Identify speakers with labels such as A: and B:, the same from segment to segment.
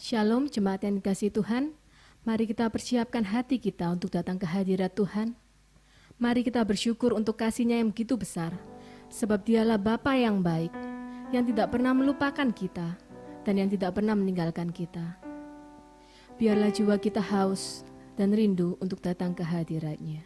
A: Shalom jemaat yang dikasihi Tuhan, mari kita persiapkan hati kita untuk datang ke hadirat Tuhan. Mari kita bersyukur untuk kasih-Nya yang begitu besar, sebab Dialah Bapa yang baik, yang tidak pernah melupakan kita, dan yang tidak pernah meninggalkan kita. Biarlah jiwa kita haus dan rindu untuk datang ke hadirat-Nya.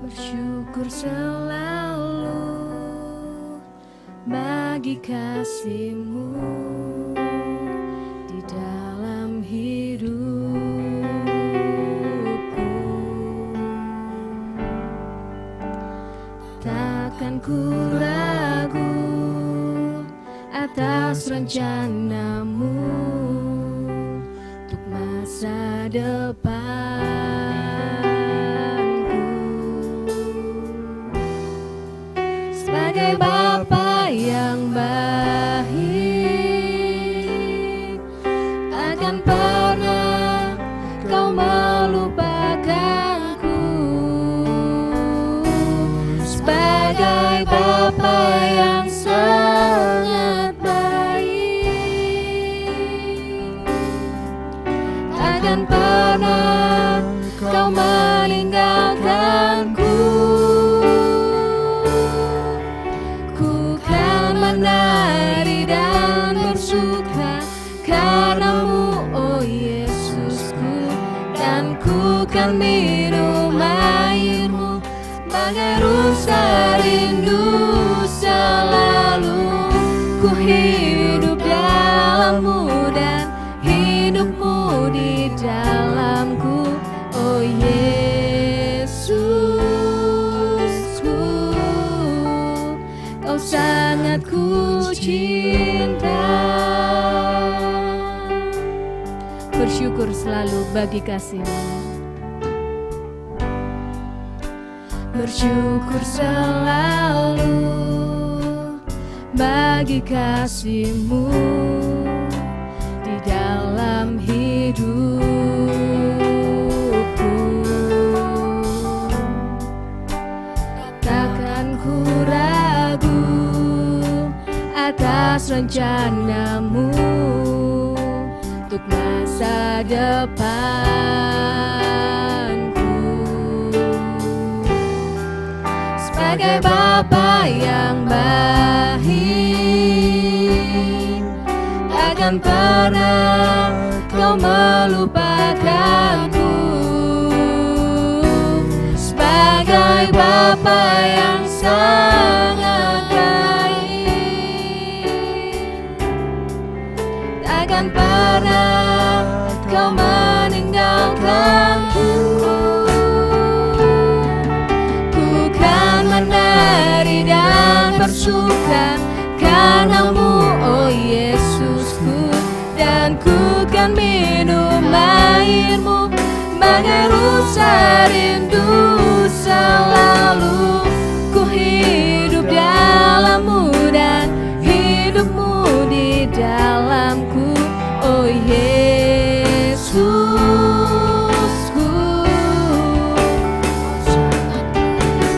A: Bersyukur selalu bagi kasih-Mu di dalam hidupku. Takkan ku ragu atas rencana-Mu untuk masa depan. Sebagai Bapa yang baik, takkan pernah Kau melupakanku. Sebagai Bapa yang sangat baik, takkan pernah Kau meninggalkanku. Menari dan bersuka karena-Mu, oh Yesusku, dan ku kan minum air-Mu bagai rusa rindu selalu. Ku hidup dalam-Mu dan hidup-Mu di dalamku, oh Yesusku, Kau sangat ku cinta. Bersyukur selalu bagi kasih-Mu. Bersyukur selalu bagi kasih-Mu di dalam hidupku. Takkan ku ragu atas rencana-Mu untuk masa depanku. Sebagai Bapa yang baik, takkan pernah Kau melupakanku. Sebagai Bapa yang sangat takkan pernah Kau meninggalkanku. Ku kan menari dan bersuka karena-Mu, oh Yesusku, dan ku kan minum air-Mu bagai rusa rindu selalu. Ku hidup dalam-Mu dan hidup-Mu di dalamku, oh Yesusku.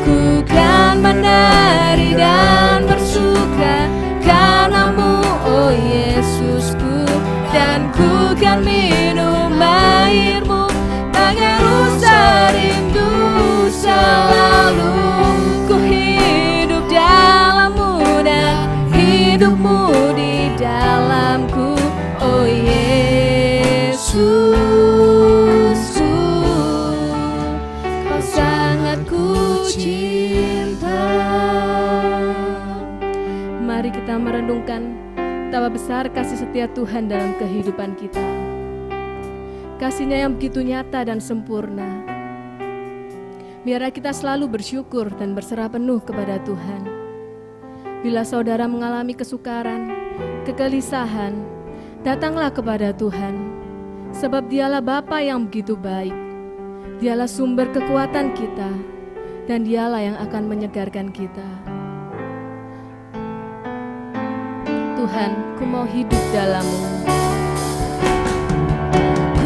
A: Ku kan menari dan bersuka karena-Mu, oh Yesusku, dan ku kan minum air-Mu bagai rusa rindu selalu. Ku hidup dalam-Mu dan hidup-Mu di dalamku, oh Yesusku, Kau sangat ku cinta. Mari kita merenungkan betapa besar kasih setia Tuhan dalam kehidupan kita. Kasih-Nya yang begitu nyata dan sempurna. Biarlah kita selalu bersyukur dan berserah penuh kepada Tuhan. Bila saudara mengalami kesukaran, kegelisahan, datanglah kepada Tuhan, sebab Dialah Bapa yang begitu baik. Dialah sumber kekuatan kita, dan Dialah yang akan menyegarkan kita. Tuhan, ku mau hidup dalam-Mu.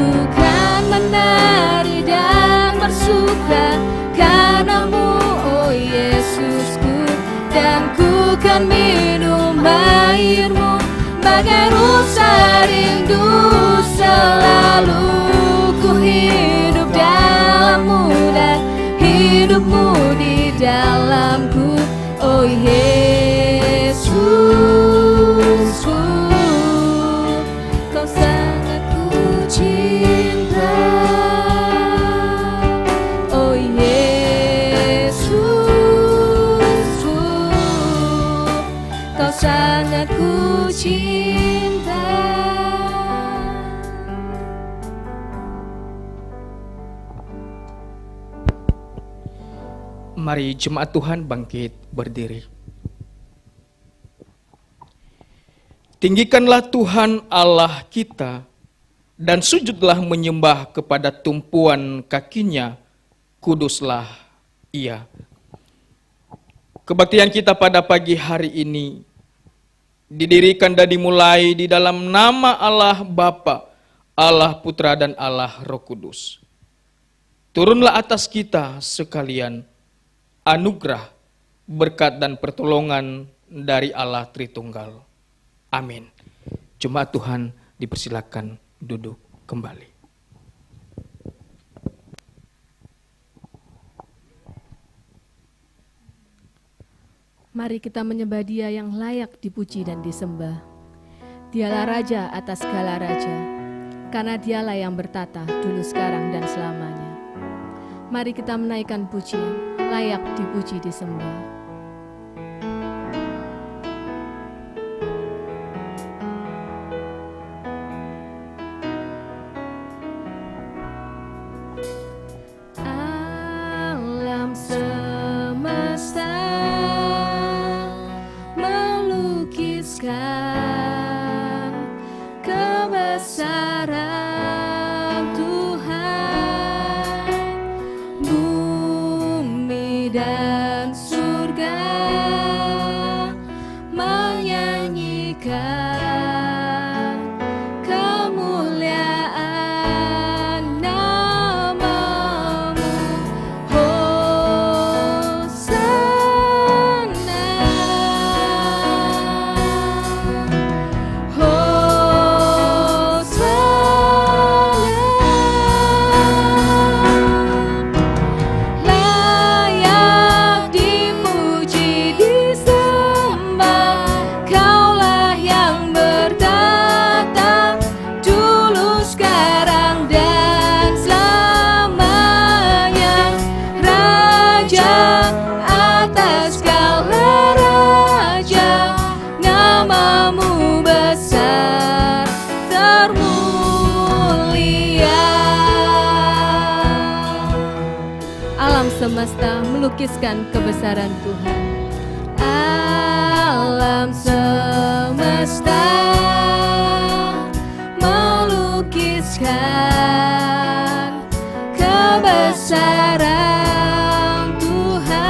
A: Ku kan menari dan bersuka karenamu, oh Yesusku. Dan ku kan minum airmu bagai rusa rindu selalu. Ku hidup dalammu dan hidupmu di dalamku, oh Yesusku. Kau sangat ku cinta, oh Yesusku. Kau sangat ku cinta.
B: Mari jemaat Tuhan bangkit berdiri. Tinggikanlah Tuhan Allah kita dan sujudlah menyembah kepada tumpuan kakinya, kuduslah Ia. Kebaktian kita pada pagi hari ini didirikan dan dimulai di dalam nama Allah Bapa, Allah Putra dan Allah Roh Kudus. Turunlah atas kita sekalian anugerah, berkat dan pertolongan dari Allah Tritunggal. Amin. Jemaat Tuhan dipersilakan duduk kembali.
A: Mari kita menyembah Dia yang layak dipuji dan disembah. Dialah Raja atas segala raja, karena Dialah yang bertata dulu, sekarang, dan selamanya. Mari kita menaikkan pujian, layak dipuji disembah. Alam semesta melukiskan kebesaran Tuhan. Bumi dan surga menyanyikan kemuliaan nama-Mu. Hosana, Hosana. Layak dipuji disembah, Kaulah yang bertata dulu, sekarang, dan selamanya. Raja atas segala raja, nama-Mu besar termulia. Alam semesta melukiskan kebesaran Tuhan. Alam semesta melukiskan kebesaran Tuhan.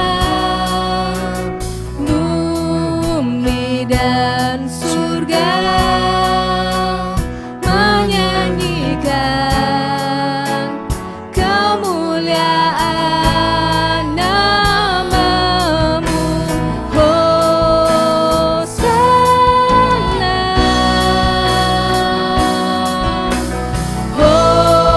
A: Bumi dan surga menyanyikan kemuliaan nama-Mu. Hosana, Hosana.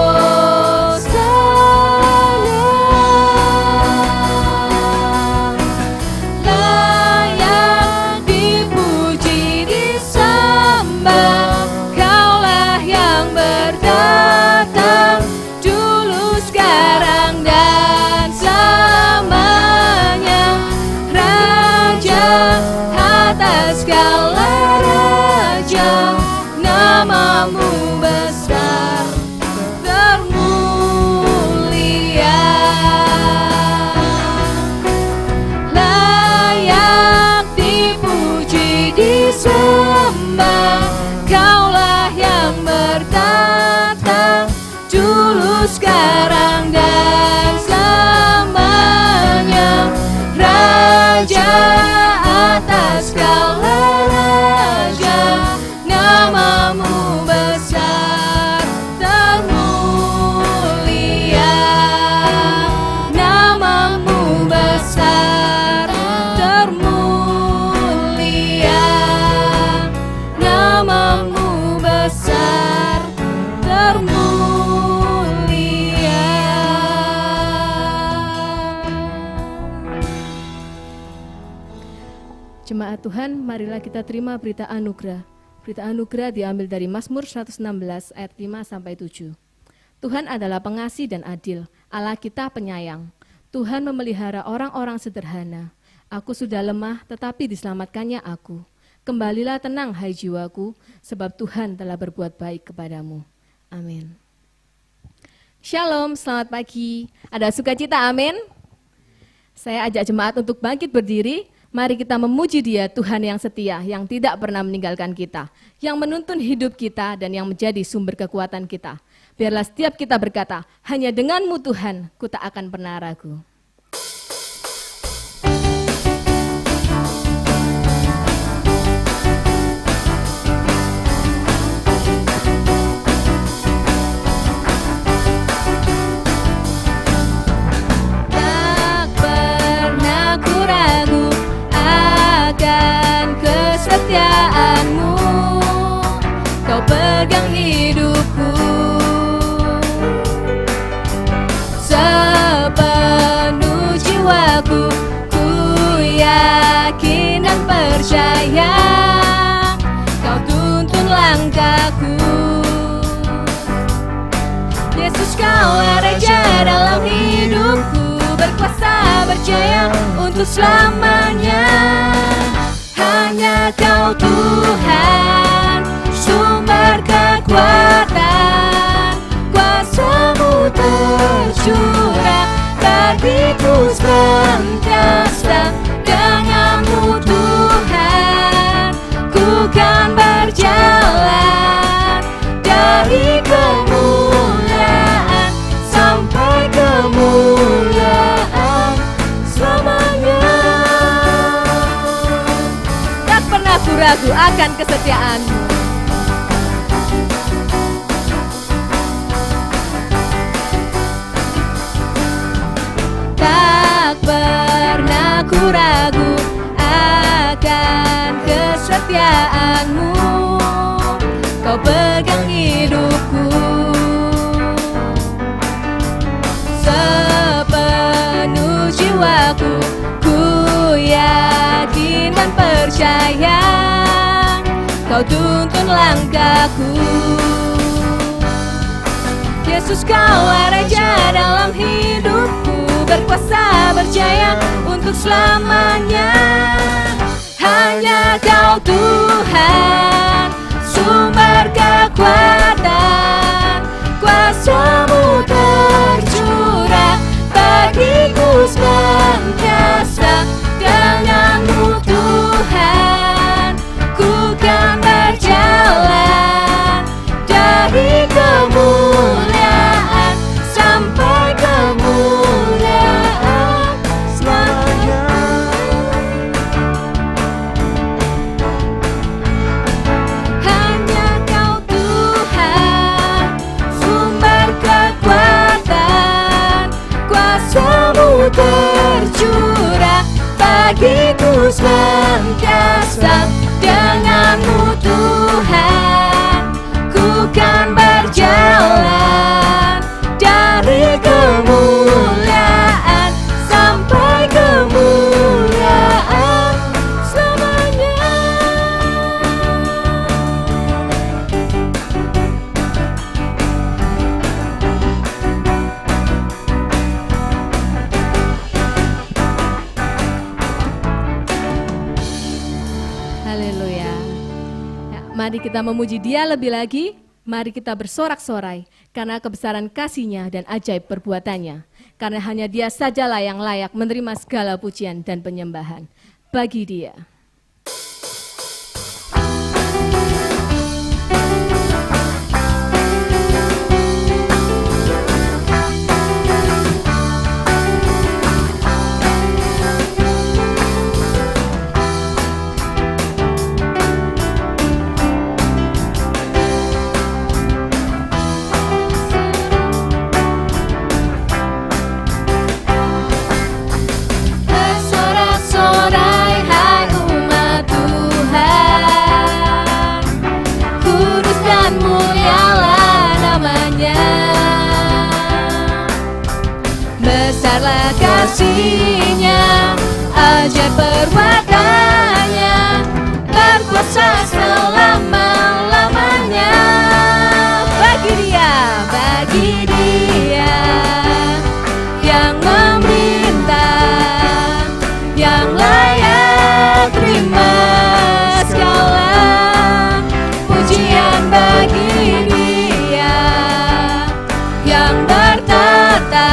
A: Jemaat Tuhan, marilah kita terima berita anugerah. Berita anugerah diambil dari Mazmur 116 ayat 5-7. Tuhan adalah pengasih dan adil, Allah kita penyayang. Tuhan memelihara orang-orang sederhana. Aku sudah lemah, tetapi diselamatkannya aku. Kembalilah tenang, hai jiwaku, sebab Tuhan telah berbuat baik kepadamu. Amin. Shalom, selamat pagi. Ada sukacita, amin. Saya ajak jemaat untuk bangkit berdiri. Mari kita memuji Dia, Tuhan yang setia, yang tidak pernah meninggalkan kita, yang menuntun hidup kita dan yang menjadi sumber kekuatan kita. Biarlah setiap kita berkata, hanya denganmu Tuhan, ku tak akan pernah ragu. Tak pernah ku ragu akan kesetiaanmu, kau pegang hidupku. Sepenuh jiwaku, ku yakin dan percaya, kau tuntun langkahku. Yesus, kau Raja dalam hidupku, berkuasa berjaya untuk selamanya. Hanya kau Tuhan, sumber kekuatan, kuasa-Mu tercurah bagiku senantiasa. Denganmu Tuhan, ku kan berjalan dari kemuliaan sampai kemuliaan selamanya. Tak pernah ku ragu akan kesetiaan-Mu. Tak pernah ku ragu akan kesetiaan-Mu, kau pegang hidupku. Sepenuh jiwaku, ku yakin dan percaya, kau tuntun langkahku. Yesus, kau Raja dalam hidupku, berkuasa berjaya untuk selamanya. Hanya kau Tuhan, sumber kekuatan, kuasa-Mu tercurah bagiku senantiasa. Denganmu Tuhan, ku kan berjalan dari kemuliaan sampai kemuliaan selamanya. Hanya kau Tuhan, sumber kekuatan, kuasa-Mu tercurah bagiku senantiasa. Denganmu Tuhan, ku kan berjalan dari kemuliaan sampai kemuliaan selamanya. Haleluya. Ya, mari kita memuji Dia lebih lagi. Mari kita bersorak-sorai karena kebesaran kasih-Nya dan ajaib perbuatannya. Karena hanya Dia sajalah yang layak menerima segala pujian dan penyembahan. Bagi Dia. Bersorak-sorai hai umat Tuhan, kudus dan mulialah namanya. Besarlah kasih-Nya ajaib perbuatannya, berkuasa selama-lamanya. Bagi dia yang memerintah, yang layak terima segala pujian. Bagi dia yang bertata,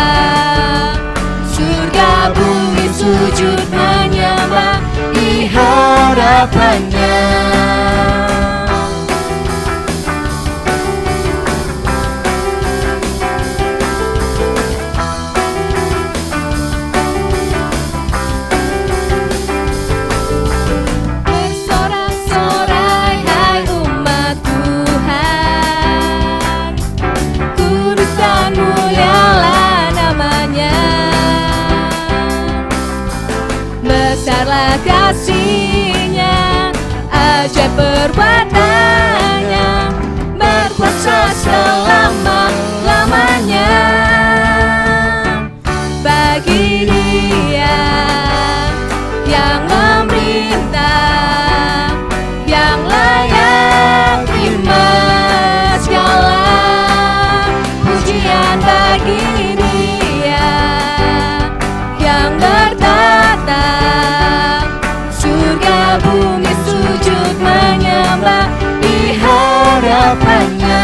A: surga bumi sujud menyembah di hadapannya. Bersorak-sorai hai umat Tuhan, kudus dan mulialah namanya. Besarlah kasih-Nya, ajaib perbuatannya, berkuasa selama-lamanya. Bagi dia yang memerintah, yang layak terima segala pujian. Bagi dia yang bertata, surga bumi sujud menyembah di hadapannya.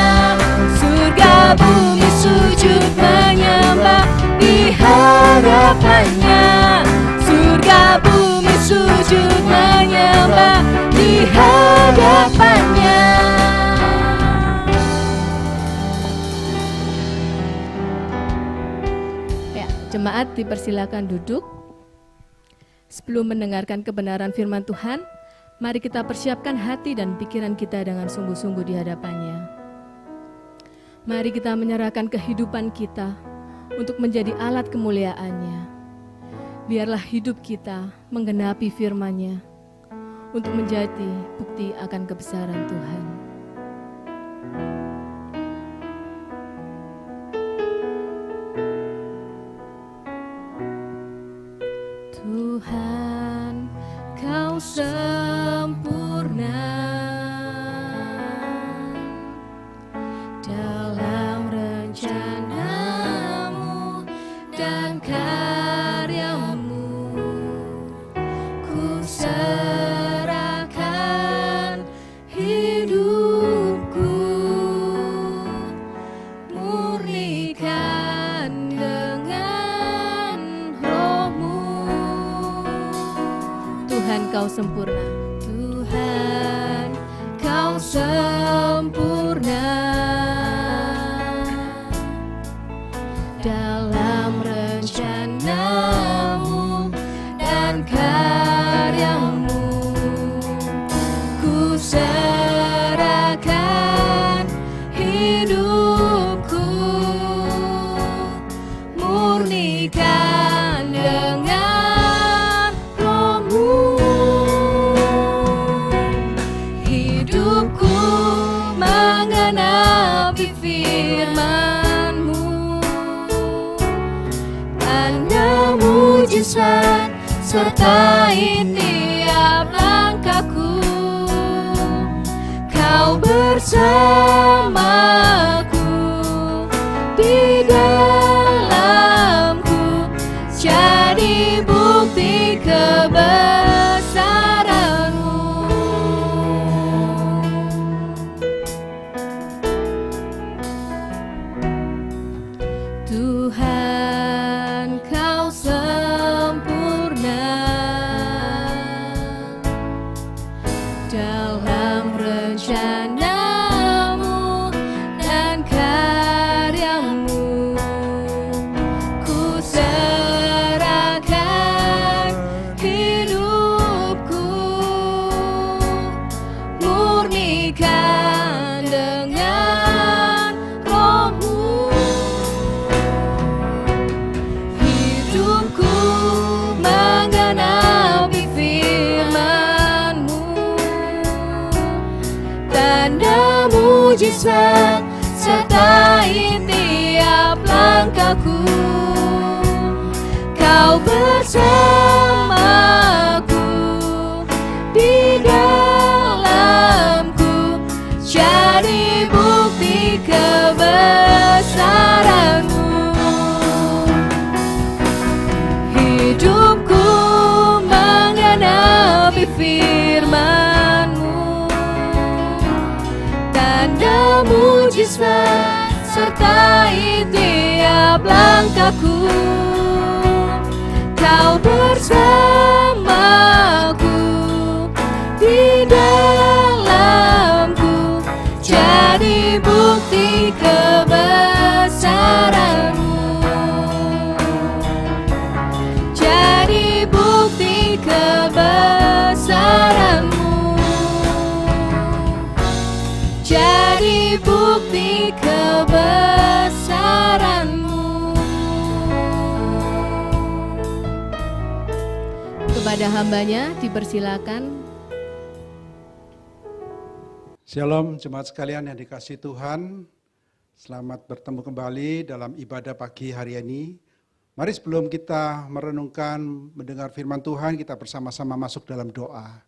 A: Surga bumi sujud menyembah di hadapannya. Surga bumi sujud menyembah di hadapannya. Ya, jemaat dipersilakan duduk. Sebelum mendengarkan kebenaran firman Tuhan, mari kita persiapkan hati dan pikiran kita dengan sungguh-sungguh di hadapannya. Mari kita menyerahkan kehidupan kita untuk menjadi alat kemuliaan-Nya. Biarlah hidup kita menggenapi firman-Nya untuk menjadi bukti akan kebesaran Tuhan. Tuhan, Kau sempurna dalam rencana-Mu dan karya-Mu. Ku serahkan hidupku, murnikan dengan Roh-Mu. Tuhan, Kau sempurna. Tuhan, Kau sempurna dalam rencana-Mu dan karya-Mu. Ku serahkan hidupku, murnikan dengan Roh-Mu. Hidupku menggenapi firman-Mu, tanda mujizat sertai tiap langkahku. Kau bersamaku di dalamku, jadi bukti kebesaran-Mu. Tuhan, Kau sempurna dalam rencana-Mu dan karya-Mu. Ku serahkan hidupku, murnikan dengan Roh-Mu. Hidupku menggenapi firman-Mu, tanda mujizat sertai tiap langkahku. Kau bersama firman-Mu, tanda mujizat sertai tiap langkahku. Kau bersamaku di dalamku, jadi bukti kebesaran-Mu, jadi bukti kebesaran-Mu, jadi bukti kebesaran-Mu. Kepada hambanya dipersilakan.
C: Shalom jemaat sekalian yang dikasihi Tuhan. Selamat bertemu kembali dalam ibadah pagi hari ini. Mari sebelum kita merenungkan, mendengar firman Tuhan, kita bersama-sama masuk dalam doa.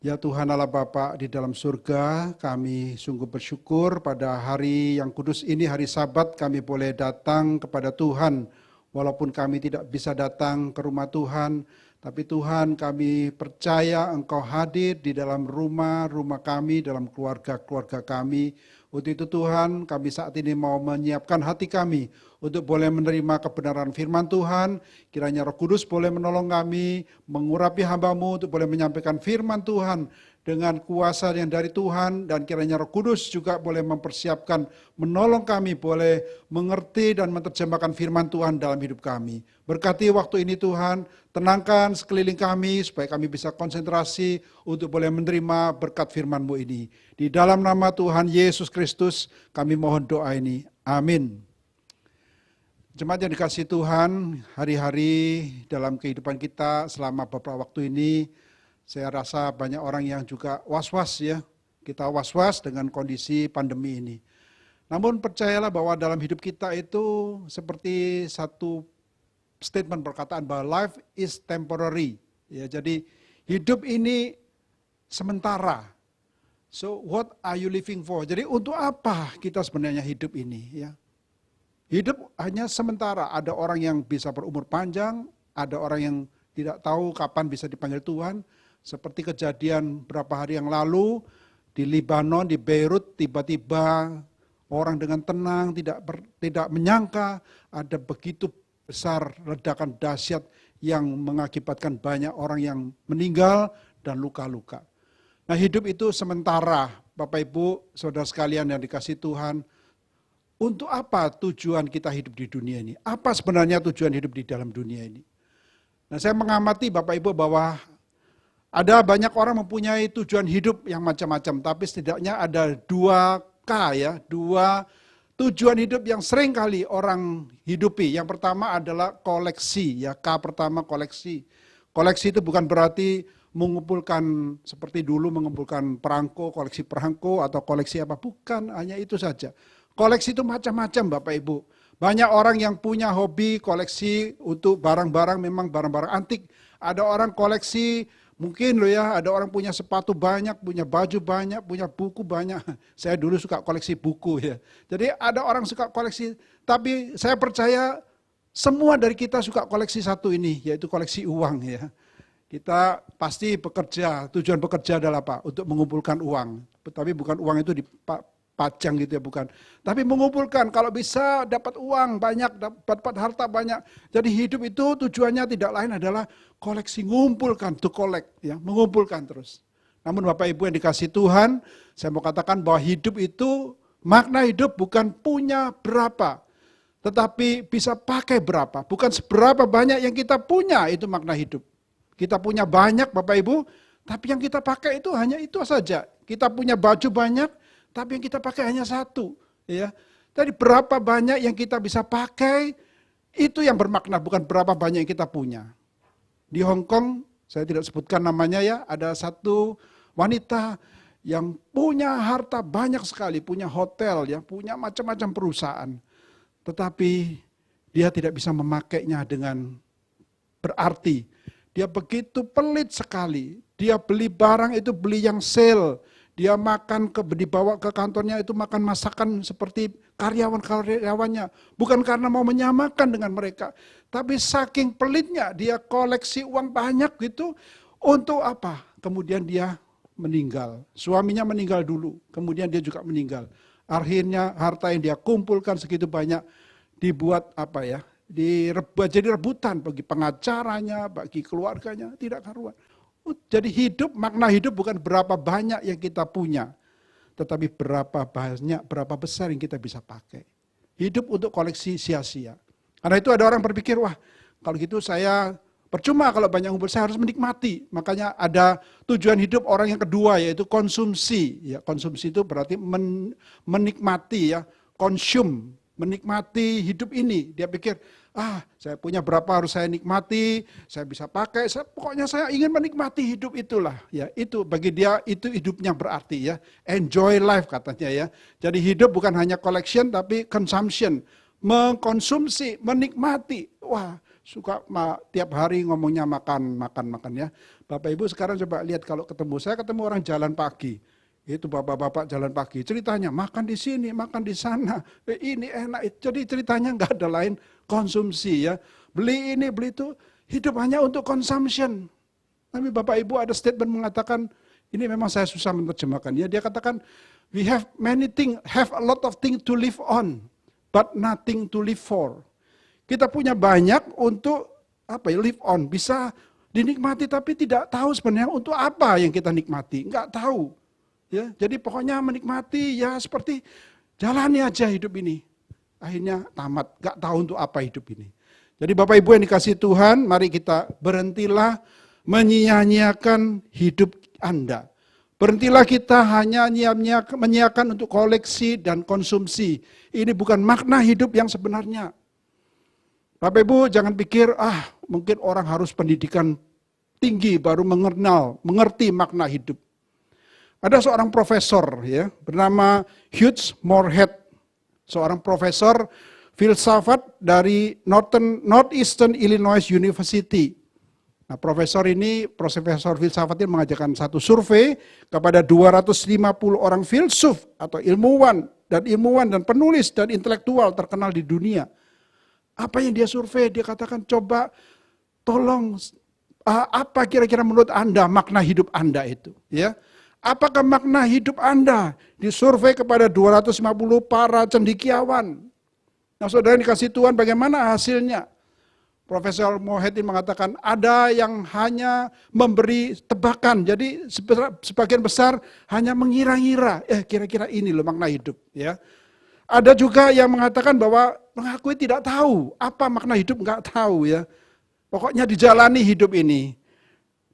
C: Ya Tuhan Allah Bapa di dalam surga, kami sungguh bersyukur pada hari yang kudus ini, hari Sabat, kami boleh datang kepada Tuhan. Walaupun kami tidak bisa datang ke rumah Tuhan, tapi Tuhan, kami percaya Engkau hadir di dalam rumah-rumah kami, dalam keluarga-keluarga kami. Untuk itu Tuhan, kami saat ini mau menyiapkan hati kami untuk boleh menerima kebenaran firman Tuhan. Kiranya Roh Kudus boleh menolong kami, mengurapi hamba-Mu untuk boleh menyampaikan firman Tuhan dengan kuasa yang dari Tuhan, dan kiranya Roh Kudus juga boleh mempersiapkan, menolong kami boleh mengerti dan menerjemahkan firman Tuhan dalam hidup kami. Berkati waktu ini Tuhan, tenangkan sekeliling kami supaya kami bisa konsentrasi untuk boleh menerima berkat firman-Mu ini. Di dalam nama Tuhan Yesus Kristus kami mohon doa ini. Amin. Jemaat yang dikasihi Tuhan, hari-hari dalam kehidupan kita selama beberapa waktu ini, saya rasa banyak orang yang juga was-was ya. Kita was-was dengan kondisi pandemi ini. Namun percayalah bahwa dalam hidup kita itu seperti satu statement perkataan bahwa life is temporary. Ya, jadi hidup ini sementara. So what are you living for? Jadi untuk apa kita sebenarnya hidup ini? Ya. Hidup hanya sementara. Ada orang yang bisa berumur panjang, ada orang yang tidak tahu kapan bisa dipanggil Tuhan. Seperti kejadian beberapa hari yang lalu di Libanon, di Beirut, tiba-tiba orang dengan tenang tidak menyangka ada begitu besar ledakan dahsyat yang mengakibatkan banyak orang yang meninggal dan luka-luka. Nah, hidup itu sementara, Bapak Ibu, saudara sekalian yang dikasihi Tuhan. Untuk apa tujuan kita hidup di dunia ini? Apa sebenarnya tujuan hidup di dalam dunia ini? Nah, saya mengamati Bapak Ibu bahwa ada banyak orang mempunyai tujuan hidup yang macam-macam, tapi setidaknya ada 2K ya, 2 tujuan hidup yang sering kali orang hidupi. Yang pertama adalah koleksi ya, K pertama koleksi. Koleksi itu bukan berarti mengumpulkan seperti dulu mengumpulkan perangko, koleksi perangko atau koleksi apa, bukan, hanya itu saja. Koleksi itu macam-macam Bapak Ibu. Banyak orang yang punya hobi koleksi untuk barang-barang, memang barang-barang antik. Ada orang koleksi mungkin loh ya, ada orang punya sepatu banyak, punya baju banyak, punya buku banyak. Saya dulu suka koleksi buku ya. Jadi ada orang suka koleksi, tapi saya percaya semua dari kita suka koleksi satu ini, yaitu koleksi uang ya. Kita pasti bekerja, tujuan bekerja adalah apa? Untuk mengumpulkan uang. Tapi bukan uang itu dipajang gitu ya, bukan. Tapi mengumpulkan, kalau bisa dapat uang banyak, dapat harta banyak. Jadi hidup itu tujuannya tidak lain adalah koleksi, ngumpulkan, to collect, ya, mengumpulkan terus. Namun Bapak Ibu yang dikasihi Tuhan, saya mau katakan bahwa hidup itu, makna hidup bukan punya berapa, tetapi bisa pakai berapa. Bukan seberapa banyak yang kita punya, itu makna hidup. Kita punya banyak Bapak Ibu, tapi yang kita pakai itu hanya itu saja. Kita punya baju banyak, tapi yang kita pakai hanya satu. Ya. Jadi berapa banyak yang kita bisa pakai, itu yang bermakna, bukan berapa banyak yang kita punya. Di Hong Kong, saya tidak sebutkan namanya ya, ada satu wanita yang punya harta banyak sekali, punya hotel, ya, punya macam-macam perusahaan. Tetapi dia tidak bisa memakainya dengan berarti. Dia begitu pelit sekali. Dia beli barang itu beli yang sale. Dia makan dibawa ke kantornya itu makan masakan seperti karyawan-karyawannya. Bukan karena mau menyamakan dengan mereka. Tapi saking pelitnya dia koleksi uang banyak gitu. Untuk apa? Kemudian dia meninggal. Suaminya meninggal dulu. Kemudian dia juga meninggal. Akhirnya harta yang dia kumpulkan segitu banyak dibuat apa ya? Jadi rebutan bagi pengacaranya, bagi keluarganya. Tidak karuan. Jadi hidup, makna hidup bukan berapa banyak yang kita punya, tetapi berapa banyak, berapa besar yang kita bisa pakai. Hidup untuk koleksi sia-sia. Karena itu ada orang berpikir, wah kalau gitu saya percuma kalau banyak ngumpul, saya harus menikmati. Makanya ada tujuan hidup orang yang kedua yaitu konsumsi. Ya, konsumsi itu berarti menikmati ya, consume, menikmati hidup ini. Dia pikir, saya punya berapa harus saya nikmati, saya bisa pakai, pokoknya saya ingin menikmati hidup itulah. Ya, itu bagi dia itu hidupnya berarti ya. Enjoy life katanya ya. Jadi hidup bukan hanya collection tapi consumption, mengkonsumsi, menikmati. Wah, suka tiap hari ngomongnya makan ya. Bapak Ibu sekarang coba lihat kalau saya ketemu orang jalan pagi. Itu bapak-bapak jalan pagi, ceritanya makan di sini, makan di sana, ini enak. Jadi ceritanya nggak ada lain, konsumsi ya. Beli ini, beli itu, hidup hanya untuk consumption. Tapi Bapak Ibu ada statement mengatakan, ini memang saya susah menerjemahkannya. Dia katakan, we have a lot of things to live on, but nothing to live for. Kita punya banyak untuk live on, bisa dinikmati tapi tidak tahu sebenarnya untuk apa yang kita nikmati, nggak tahu. Ya, jadi pokoknya menikmati ya seperti jalani aja hidup ini. Akhirnya tamat, gak tahu untuk apa hidup ini. Jadi Bapak Ibu yang dikasih Tuhan, mari kita berhentilah menyia-nyiakan hidup Anda. Berhentilah kita hanya menyiakan untuk koleksi dan konsumsi. Ini bukan makna hidup yang sebenarnya. Bapak Ibu jangan pikir, mungkin orang harus pendidikan tinggi baru mengerti makna hidup. Ada seorang profesor ya bernama Hugh Moorhead, seorang profesor filsafat dari Northeastern Illinois University. Nah, profesor filsafat ini mengajarkan satu survei kepada 250 orang filsuf atau ilmuwan dan penulis dan intelektual terkenal di dunia. Apa yang dia survei? Dia katakan coba tolong apa kira-kira menurut Anda makna hidup Anda itu, ya? Apakah makna hidup Anda? Disurvei kepada 250 para cendekiawan. Nah, saudara dikasih Tuhan bagaimana hasilnya? Profesor Moorhead mengatakan ada yang hanya memberi tebakan. Jadi sebagian besar hanya mengira-ngira. Kira-kira ini loh makna hidup. Ya. Ada juga yang mengatakan bahwa mengakui tidak tahu. Apa makna hidup enggak tahu ya. Pokoknya dijalani hidup ini.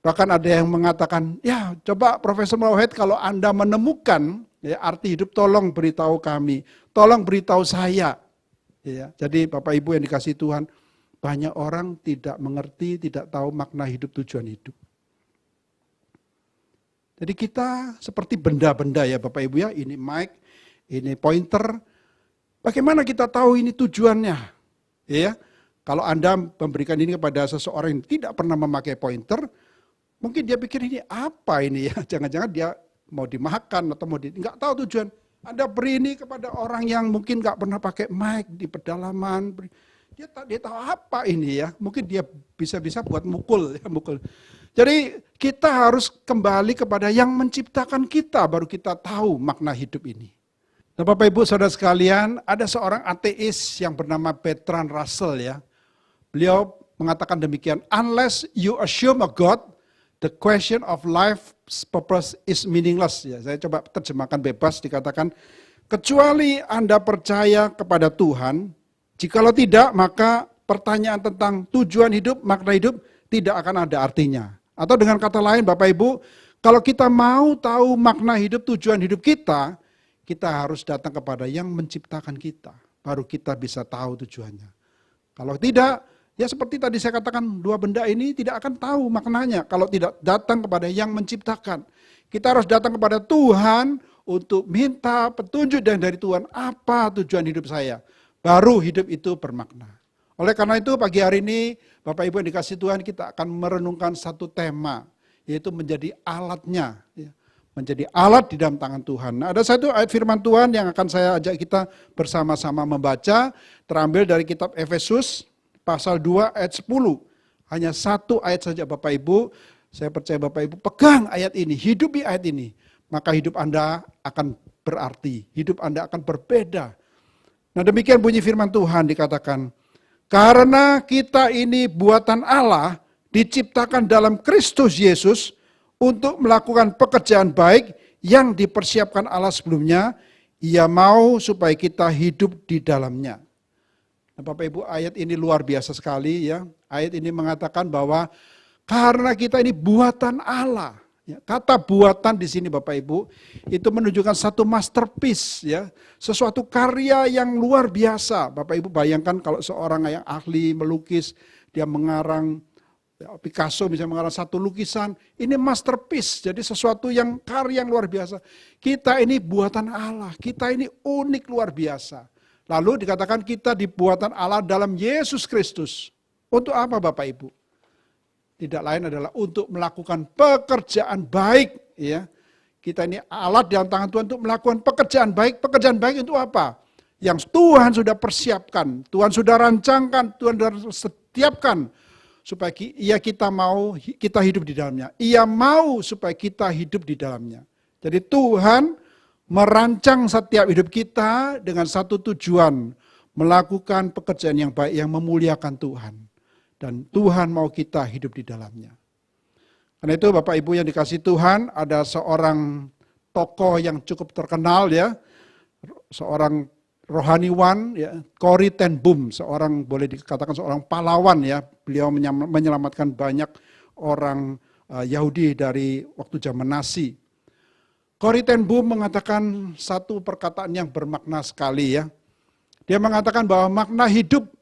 C: Bahkan ada yang mengatakan, ya coba Profesor Moorhead kalau Anda menemukan ya, arti hidup tolong beritahu kami, tolong beritahu saya. Ya, jadi Bapak Ibu yang dikasih Tuhan, banyak orang tidak mengerti, tidak tahu makna hidup, tujuan hidup. Jadi kita seperti benda-benda ya Bapak Ibu ya, ini mic, ini pointer. Bagaimana kita tahu ini tujuannya? Ya, kalau Anda memberikan ini kepada seseorang yang tidak pernah memakai pointer, mungkin dia pikir ini apa ini ya, jangan-jangan dia mau dimakan atau nggak tahu tujuan. Anda beri ini kepada orang yang mungkin nggak pernah pakai mic di pedalaman, dia tahu apa ini ya, mungkin dia bisa buat mukul. Jadi kita harus kembali kepada yang menciptakan kita, baru kita tahu makna hidup ini. Nah, Bapak Ibu Saudara sekalian, ada seorang ateis yang bernama Bertrand Russell ya. Beliau mengatakan demikian, unless you assume a God, the question of life's purpose is meaningless. Ya, saya coba terjemahkan bebas, dikatakan, kecuali Anda percaya kepada Tuhan, jikalau tidak, maka pertanyaan tentang tujuan hidup, makna hidup, tidak akan ada artinya. Atau dengan kata lain, Bapak Ibu, kalau kita mau tahu makna hidup, tujuan hidup kita harus datang kepada yang menciptakan kita. Baru kita bisa tahu tujuannya. Kalau tidak, ya seperti tadi saya katakan, dua benda ini tidak akan tahu maknanya kalau tidak datang kepada yang menciptakan. Kita harus datang kepada Tuhan untuk minta petunjuk dari Tuhan, apa tujuan hidup saya. Baru hidup itu bermakna. Oleh karena itu pagi hari ini, Bapak Ibu yang dikasih Tuhan, kita akan merenungkan satu tema, yaitu menjadi alatnya. menjadi alat di dalam tangan Tuhan. Nah, ada satu ayat firman Tuhan yang akan saya ajak kita bersama-sama membaca, terambil dari kitab Efesus pasal 2 ayat 10. Hanya satu ayat saja Bapak Ibu. Saya percaya Bapak Ibu pegang ayat ini, hidupi ayat ini. Maka hidup Anda akan berarti, hidup Anda akan berbeda. Nah, demikian bunyi firman Tuhan, dikatakan, karena kita ini buatan Allah, diciptakan dalam Kristus Yesus untuk melakukan pekerjaan baik yang dipersiapkan Allah sebelumnya, Ia mau supaya kita hidup di dalamnya. Nah, Bapak Ibu, ayat ini luar biasa sekali ya. Ayat ini mengatakan bahwa karena kita ini buatan Allah. Ya, kata buatan di sini Bapak Ibu itu menunjukkan satu masterpiece ya, sesuatu karya yang luar biasa. Bapak Ibu bayangkan kalau seorang yang ahli melukis, dia mengarang ya, Picasso misalnya mengarang satu lukisan, ini masterpiece, jadi sesuatu yang karya yang luar biasa. Kita ini buatan Allah, kita ini unik luar biasa. Lalu dikatakan kita dibuatan Allah dalam Yesus Kristus. Untuk apa Bapak Ibu? Tidak lain adalah untuk melakukan pekerjaan baik. Ya. Kita ini alat di dalam tangan Tuhan untuk melakukan pekerjaan baik. Pekerjaan baik itu apa? Yang Tuhan sudah persiapkan, Tuhan sudah rancangkan, Tuhan sudah setiapkan. Supaya kita hidup di dalamnya. Ia mau supaya kita hidup di dalamnya. Jadi Tuhan merancang setiap hidup kita dengan satu tujuan. Melakukan pekerjaan yang baik, yang memuliakan Tuhan. Dan Tuhan mau kita hidup di dalamnya. Karena itu Bapak Ibu yang dikasihi Tuhan, ada seorang tokoh yang cukup terkenal ya, seorang rohaniwan ya, Corrie ten Boom, seorang boleh dikatakan seorang pahlawan ya. Beliau menyelamatkan banyak orang Yahudi dari waktu zaman Nazi. Corrie ten Boom mengatakan satu perkataan yang bermakna sekali ya. Dia mengatakan bahwa makna hidup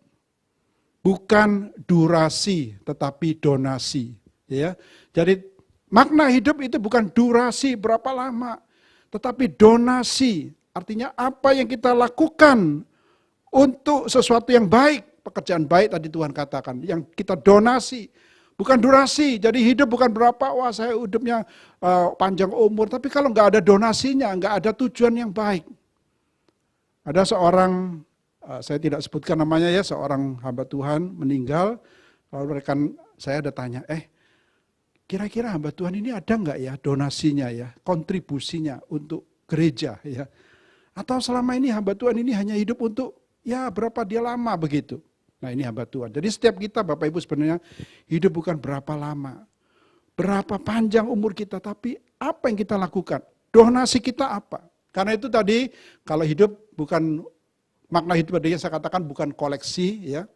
C: bukan durasi tetapi donasi ya. Jadi makna hidup itu bukan durasi berapa lama tetapi donasi. Artinya apa yang kita lakukan untuk sesuatu yang baik, pekerjaan baik tadi Tuhan katakan, yang kita donasi, bukan durasi. Jadi hidup bukan berapa, wah saya hidupnya panjang umur, tapi kalau nggak ada donasinya, nggak ada tujuan yang baik. Ada seorang, saya tidak sebutkan namanya ya, seorang hamba Tuhan meninggal, lalu rekan saya ada tanya, kira-kira hamba Tuhan ini ada nggak ya donasinya ya, kontribusinya untuk gereja ya. Atau selama ini hamba Tuhan ini hanya hidup untuk ya berapa dia lama begitu. Nah ini hamba Tuhan. Jadi setiap kita Bapak Ibu sebenarnya hidup bukan berapa lama. Berapa panjang umur kita, tapi apa yang kita lakukan? Donasi kita apa? Karena itu tadi kalau hidup bukan, makna hidup tadi yang saya katakan bukan koleksi ya.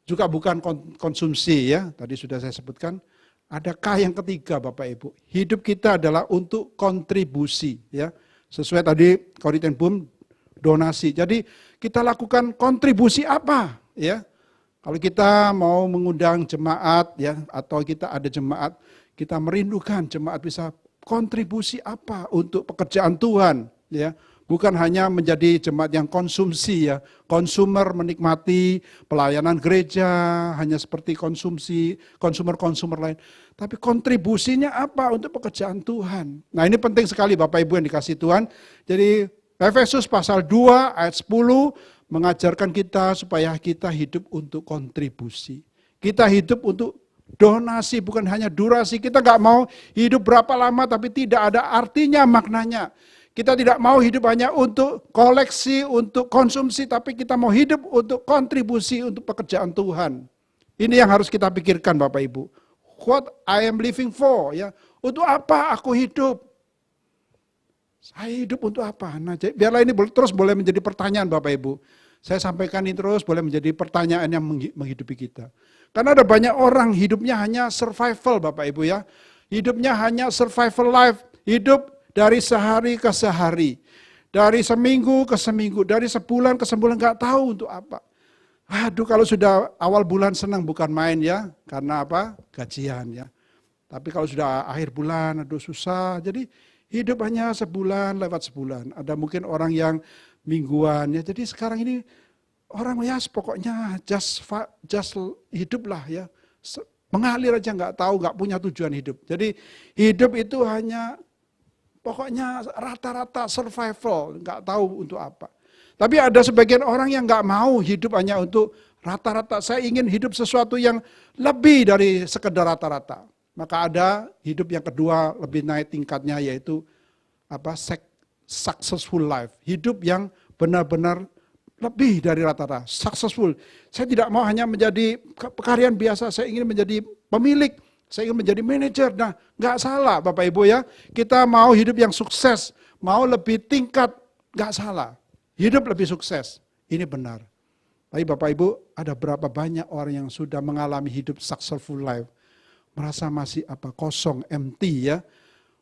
C: Juga bukan konsumsi ya. Tadi sudah saya sebutkan. Adakah yang ketiga Bapak Ibu? Hidup kita adalah untuk kontribusi ya. Sesuai tadi Corrie ten Boom, donasi. Jadi kita lakukan kontribusi apa ya? Kalau kita mau mengundang jemaat ya, atau kita ada jemaat, kita merindukan jemaat bisa kontribusi apa untuk pekerjaan Tuhan ya. Bukan hanya menjadi jemaat yang konsumsi ya, konsumer menikmati pelayanan gereja hanya seperti konsumsi, konsumer lain. Tapi kontribusinya apa untuk pekerjaan Tuhan. Nah ini penting sekali Bapak Ibu yang dikasihi Tuhan. Jadi Efesus pasal 2 ayat 10 mengajarkan kita supaya kita hidup untuk kontribusi. Kita hidup untuk donasi, bukan hanya durasi. Kita nggak mau hidup berapa lama tapi tidak ada artinya maknanya. Kita tidak mau hidup hanya untuk koleksi, untuk konsumsi, tapi kita mau hidup untuk kontribusi untuk pekerjaan Tuhan. Ini yang harus kita pikirkan Bapak Ibu. What I am living for, ya. Untuk apa aku hidup? Saya hidup untuk apa? Nah, biarlah ini terus boleh menjadi pertanyaan Bapak Ibu. Saya sampaikan ini terus boleh menjadi pertanyaan yang menghidupi kita. Karena ada banyak orang hidupnya hanya survival Bapak Ibu ya. Hidupnya hanya survival life, hidup dari sehari ke sehari, dari seminggu ke seminggu, dari sebulan ke sebulan, nggak tahu untuk apa. Aduh kalau sudah awal bulan senang bukan main ya, karena apa? Gajian ya. Tapi kalau sudah akhir bulan, aduh susah. Jadi hidup hanya sebulan lewat sebulan. Ada mungkin orang yang mingguan ya. Jadi sekarang ini orang ya pokoknya just hiduplah ya. Mengalir aja nggak tahu, nggak punya tujuan hidup. Jadi hidup itu hanya pokoknya rata-rata survival, nggak tahu untuk apa. Tapi ada sebagian orang yang nggak mau hidup hanya untuk rata-rata. Saya ingin hidup sesuatu yang lebih dari sekedar rata-rata. Maka ada hidup yang kedua lebih naik tingkatnya, yaitu successful life. Hidup yang benar-benar lebih dari rata-rata, successful. Saya tidak mau hanya menjadi pekerjaan biasa, saya ingin menjadi pemilik, saya ingin menjadi manajer. Nah, nggak salah Bapak Ibu ya. Kita mau hidup yang sukses, mau lebih tingkat, nggak salah. Hidup lebih sukses, ini benar. Tapi Bapak Ibu, ada berapa banyak orang yang sudah mengalami hidup successful life, merasa masih kosong, empty ya.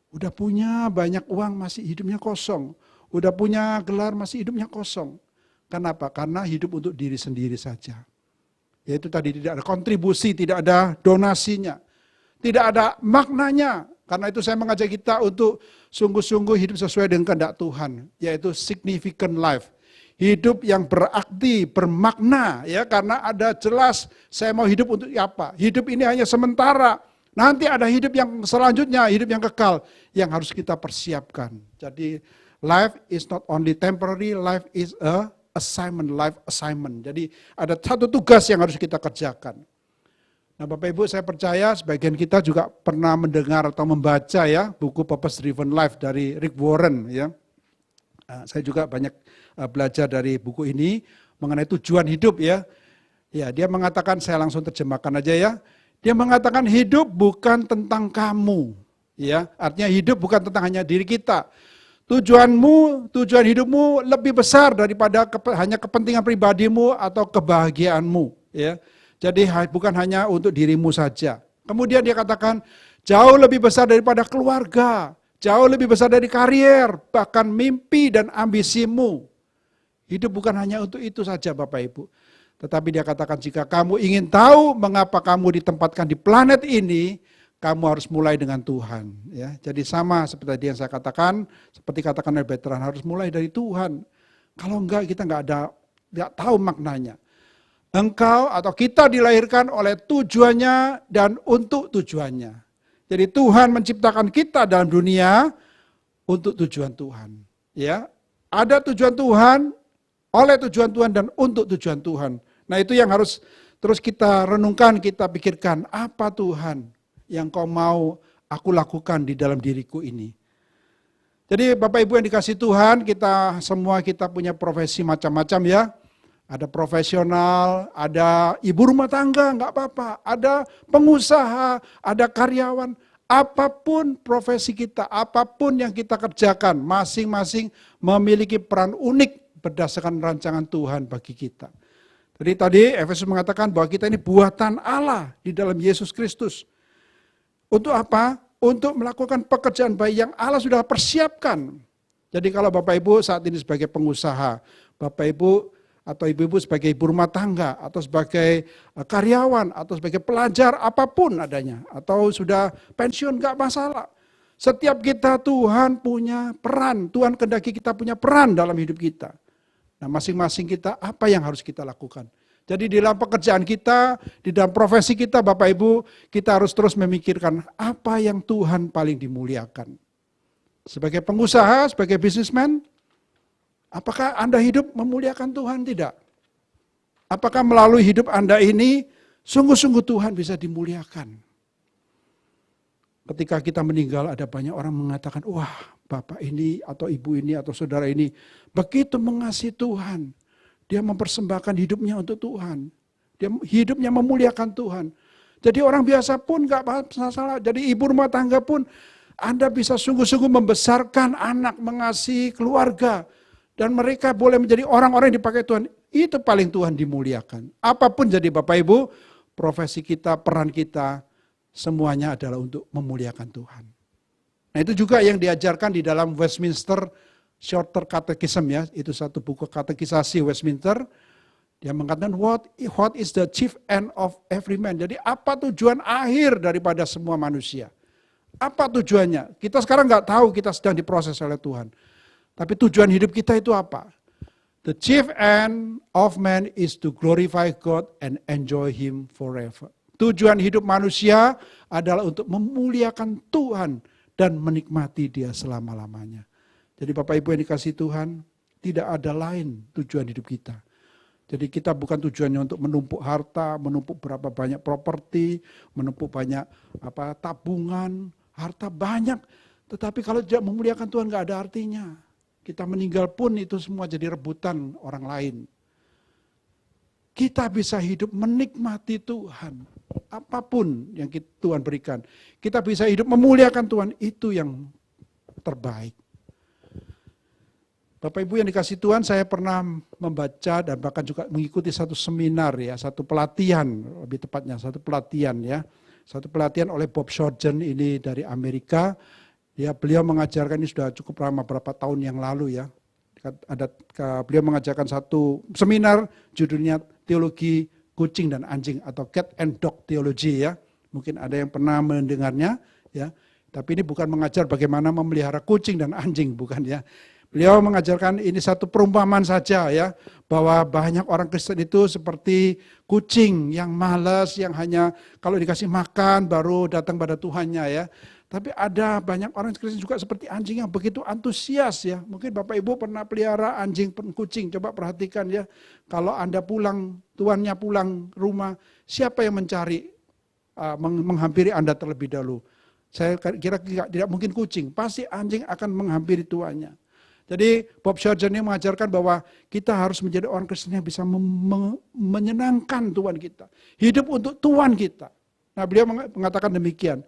C: Udah punya banyak uang masih hidupnya kosong. Udah punya gelar masih hidupnya kosong. Kenapa? Karena hidup untuk diri sendiri saja. Yaitu tadi tidak ada kontribusi, tidak ada donasinya. Tidak ada maknanya. Karena itu saya mengajak kita untuk sungguh-sungguh hidup sesuai dengan kehendak Tuhan. Yaitu significant life. Hidup yang berarti, bermakna. Ya, karena ada jelas saya mau hidup untuk apa. Hidup ini hanya sementara. Nanti ada hidup yang selanjutnya, hidup yang kekal. Yang harus kita persiapkan. Jadi life is not only temporary, life is a assignment, life assignment. Jadi ada satu tugas yang harus kita kerjakan. Nah Bapak Ibu, saya percaya sebagian kita juga pernah mendengar atau membaca ya buku Purpose Driven Life dari Rick Warren ya. Saya juga banyak belajar dari buku ini mengenai tujuan hidup ya. Ya, dia mengatakan, saya langsung terjemahkan aja ya. Dia mengatakan hidup bukan tentang kamu. Ya, artinya hidup bukan tentang hanya diri kita. Tujuanmu, tujuan hidupmu lebih besar daripada hanya kepentingan pribadimu atau kebahagiaanmu. Ya. Jadi bukan hanya untuk dirimu saja. Kemudian dia katakan jauh lebih besar daripada keluarga, jauh lebih besar dari karier, bahkan mimpi dan ambisimu. Hidup bukan hanya untuk itu saja Bapak Ibu. Tetapi dia katakan jika kamu ingin tahu mengapa kamu ditempatkan di planet ini, kamu harus mulai dengan Tuhan. Ya, jadi sama seperti tadi yang saya katakan, seperti katakan oleh Bertrand, harus mulai dari Tuhan. Kalau enggak kita enggak tahu maknanya. Engkau atau kita dilahirkan oleh tujuannya dan untuk tujuannya. Jadi Tuhan menciptakan kita dalam dunia untuk tujuan Tuhan. Ya, ada tujuan Tuhan, oleh tujuan Tuhan dan untuk tujuan Tuhan. Nah itu yang harus terus kita renungkan, kita pikirkan, apa Tuhan yang kau mau aku lakukan di dalam diriku ini. Jadi Bapak Ibu yang dikasih Tuhan, kita semua kita punya profesi macam-macam ya. Ada profesional, ada ibu rumah tangga, enggak apa-apa. Ada pengusaha, ada karyawan. Apapun profesi kita, apapun yang kita kerjakan, masing-masing memiliki peran unik berdasarkan rancangan Tuhan bagi kita. Jadi tadi Efesus mengatakan bahwa kita ini buatan Allah di dalam Yesus Kristus. Untuk apa? Untuk melakukan pekerjaan baik yang Allah sudah persiapkan. Jadi kalau Bapak Ibu saat ini sebagai pengusaha, Bapak Ibu atau ibu-ibu sebagai ibu rumah tangga, atau sebagai karyawan, atau sebagai pelajar, apapun adanya, atau sudah pensiun, gak masalah. Setiap kita Tuhan punya peran, Tuhan kehendaki kita punya peran dalam hidup kita. Nah masing-masing kita apa yang harus kita lakukan. Jadi di dalam pekerjaan kita, di dalam profesi kita Bapak Ibu, kita harus terus memikirkan apa yang Tuhan paling dimuliakan. Sebagai pengusaha, sebagai bisnismen, apakah Anda hidup memuliakan Tuhan? Tidak. Apakah melalui hidup Anda ini, sungguh-sungguh Tuhan bisa dimuliakan? Ketika kita meninggal ada banyak orang mengatakan, wah Bapak ini atau Ibu ini atau saudara ini begitu mengasihi Tuhan. Dia mempersembahkan hidupnya untuk Tuhan. Dia hidupnya memuliakan Tuhan. Jadi orang biasa pun gak masalah. Jadi ibu rumah tangga pun Anda bisa sungguh-sungguh membesarkan anak, mengasihi keluarga. Dan mereka boleh menjadi orang-orang yang dipakai Tuhan. Itu paling Tuhan dimuliakan. Apapun jadi Bapak Ibu, profesi kita, peran kita, semuanya adalah untuk memuliakan Tuhan. Nah itu juga yang diajarkan di dalam Westminster Shorter Catechism ya. Itu satu buku katekisasi Westminster. Dia mengatakan what is the chief end of every man. Jadi apa tujuan akhir daripada semua manusia. Apa tujuannya? Kita sekarang nggak tahu, kita sedang diproses oleh Tuhan. Tapi tujuan hidup kita itu apa? The chief end of man is to glorify God and enjoy Him forever. Tujuan hidup manusia adalah untuk memuliakan Tuhan dan menikmati Dia selama-lamanya. Jadi Bapak Ibu yang dikasihi Tuhan, tidak ada lain tujuan hidup kita. Jadi kita bukan tujuannya untuk menumpuk harta, menumpuk berapa banyak properti, menumpuk banyak tabungan, harta banyak. Tetapi kalau tidak memuliakan Tuhan nggak ada artinya. Kita meninggal pun itu semua jadi rebutan orang lain. Kita bisa hidup menikmati Tuhan. Apapun yang Tuhan berikan. Kita bisa hidup memuliakan Tuhan, itu yang terbaik. Bapak Ibu yang dikasihi Tuhan, saya pernah membaca dan bahkan juga mengikuti satu seminar ya, satu pelatihan, lebih tepatnya satu pelatihan ya. Satu pelatihan oleh Bob Sorgen ini dari Amerika. Ya, beliau mengajarkan ini sudah cukup lama, berapa tahun yang lalu ya. Beliau mengajarkan satu seminar judulnya Teologi Kucing dan Anjing atau Cat and Dog Theology ya. Mungkin ada yang pernah mendengarnya ya. Tapi ini bukan mengajar bagaimana memelihara kucing dan anjing, bukan ya. Beliau mengajarkan ini satu perumpamaan saja ya, bahwa banyak orang Kristen itu seperti kucing yang malas, yang hanya kalau dikasih makan baru datang pada Tuhannya ya. Tapi ada banyak orang Kristen juga seperti anjing yang begitu antusias ya. Mungkin Bapak Ibu pernah pelihara anjing, kucing, coba perhatikan ya. Kalau Anda pulang, tuannya pulang rumah, siapa yang mencari, menghampiri Anda terlebih dahulu? Saya kira tidak mungkin kucing, pasti anjing akan menghampiri tuannya. Jadi Bob Sorgen ini mengajarkan bahwa kita harus menjadi orang Kristen yang bisa menyenangkan Tuhan kita. Hidup untuk Tuhan kita. Nah, beliau mengatakan demikian.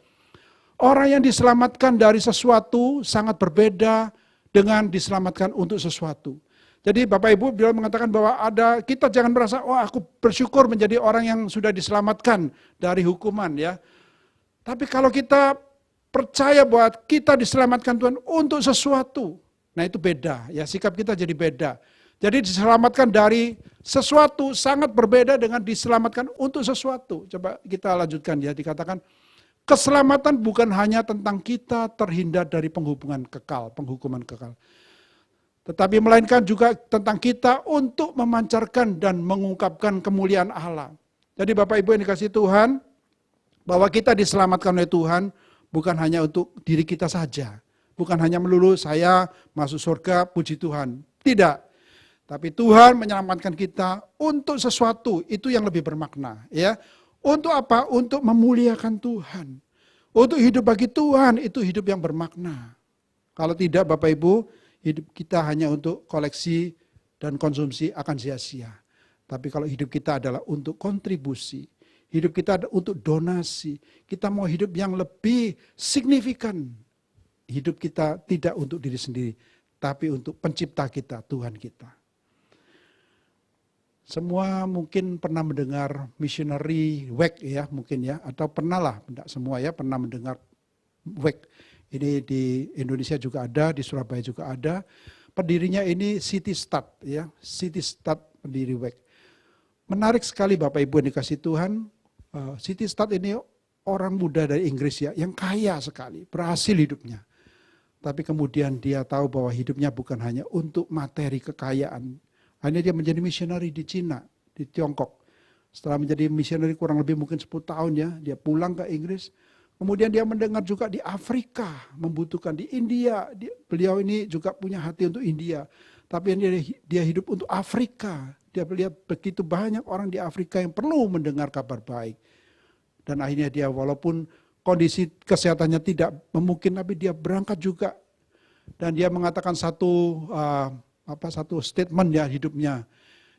C: Orang yang diselamatkan dari sesuatu sangat berbeda dengan diselamatkan untuk sesuatu. Jadi Bapak Ibu beliau mengatakan bahwa kita jangan merasa, oh aku bersyukur menjadi orang yang sudah diselamatkan dari hukuman ya. Tapi kalau kita percaya bahwa kita diselamatkan Tuhan untuk sesuatu, nah itu beda, ya sikap kita jadi beda. Jadi diselamatkan dari sesuatu sangat berbeda dengan diselamatkan untuk sesuatu. Coba kita lanjutkan ya, dikatakan keselamatan bukan hanya tentang kita terhindar dari penghukuman kekal. Tetapi melainkan juga tentang kita untuk memancarkan dan mengungkapkan kemuliaan Allah. Jadi Bapak Ibu yang dikasihi Tuhan, bahwa kita diselamatkan oleh Tuhan bukan hanya untuk diri kita saja. Bukan hanya melulu saya masuk surga, puji Tuhan. Tidak. Tapi Tuhan menyelamatkan kita untuk sesuatu, itu yang lebih bermakna. Ya. Untuk apa? Untuk memuliakan Tuhan. Untuk hidup bagi Tuhan, itu hidup yang bermakna. Kalau tidak Bapak Ibu, hidup kita hanya untuk koleksi dan konsumsi akan sia-sia. Tapi kalau hidup kita adalah untuk kontribusi, hidup kita adalah untuk donasi, kita mau hidup yang lebih signifikan. Hidup kita tidak untuk diri sendiri, tapi untuk pencipta kita, Tuhan kita. Semua mungkin pernah mendengar missionary work ya, mungkin ya, atau pernah lah, tidak semua ya, pernah mendengar work. Ini di Indonesia juga ada, di Surabaya juga ada. Pendirinya ini City Start ya, City Start pendiri work. Menarik sekali Bapak Ibu yang dikasihi Tuhan, City Start ini orang muda dari Inggris ya, yang kaya sekali, berhasil hidupnya. Tapi kemudian dia tahu bahwa hidupnya bukan hanya untuk materi kekayaan. Akhirnya dia menjadi misionari di Cina, di Tiongkok. Setelah menjadi misionari kurang lebih mungkin 10 tahun ya, dia pulang ke Inggris. Kemudian dia mendengar juga di Afrika, membutuhkan di India. Beliau ini juga punya hati untuk India. Tapi dia hidup untuk Afrika. Dia melihat begitu banyak orang di Afrika yang perlu mendengar kabar baik. Dan akhirnya dia walaupun kondisi kesehatannya tidak memungkinkan, tapi dia berangkat juga. Dan dia mengatakan satu statement ya hidupnya.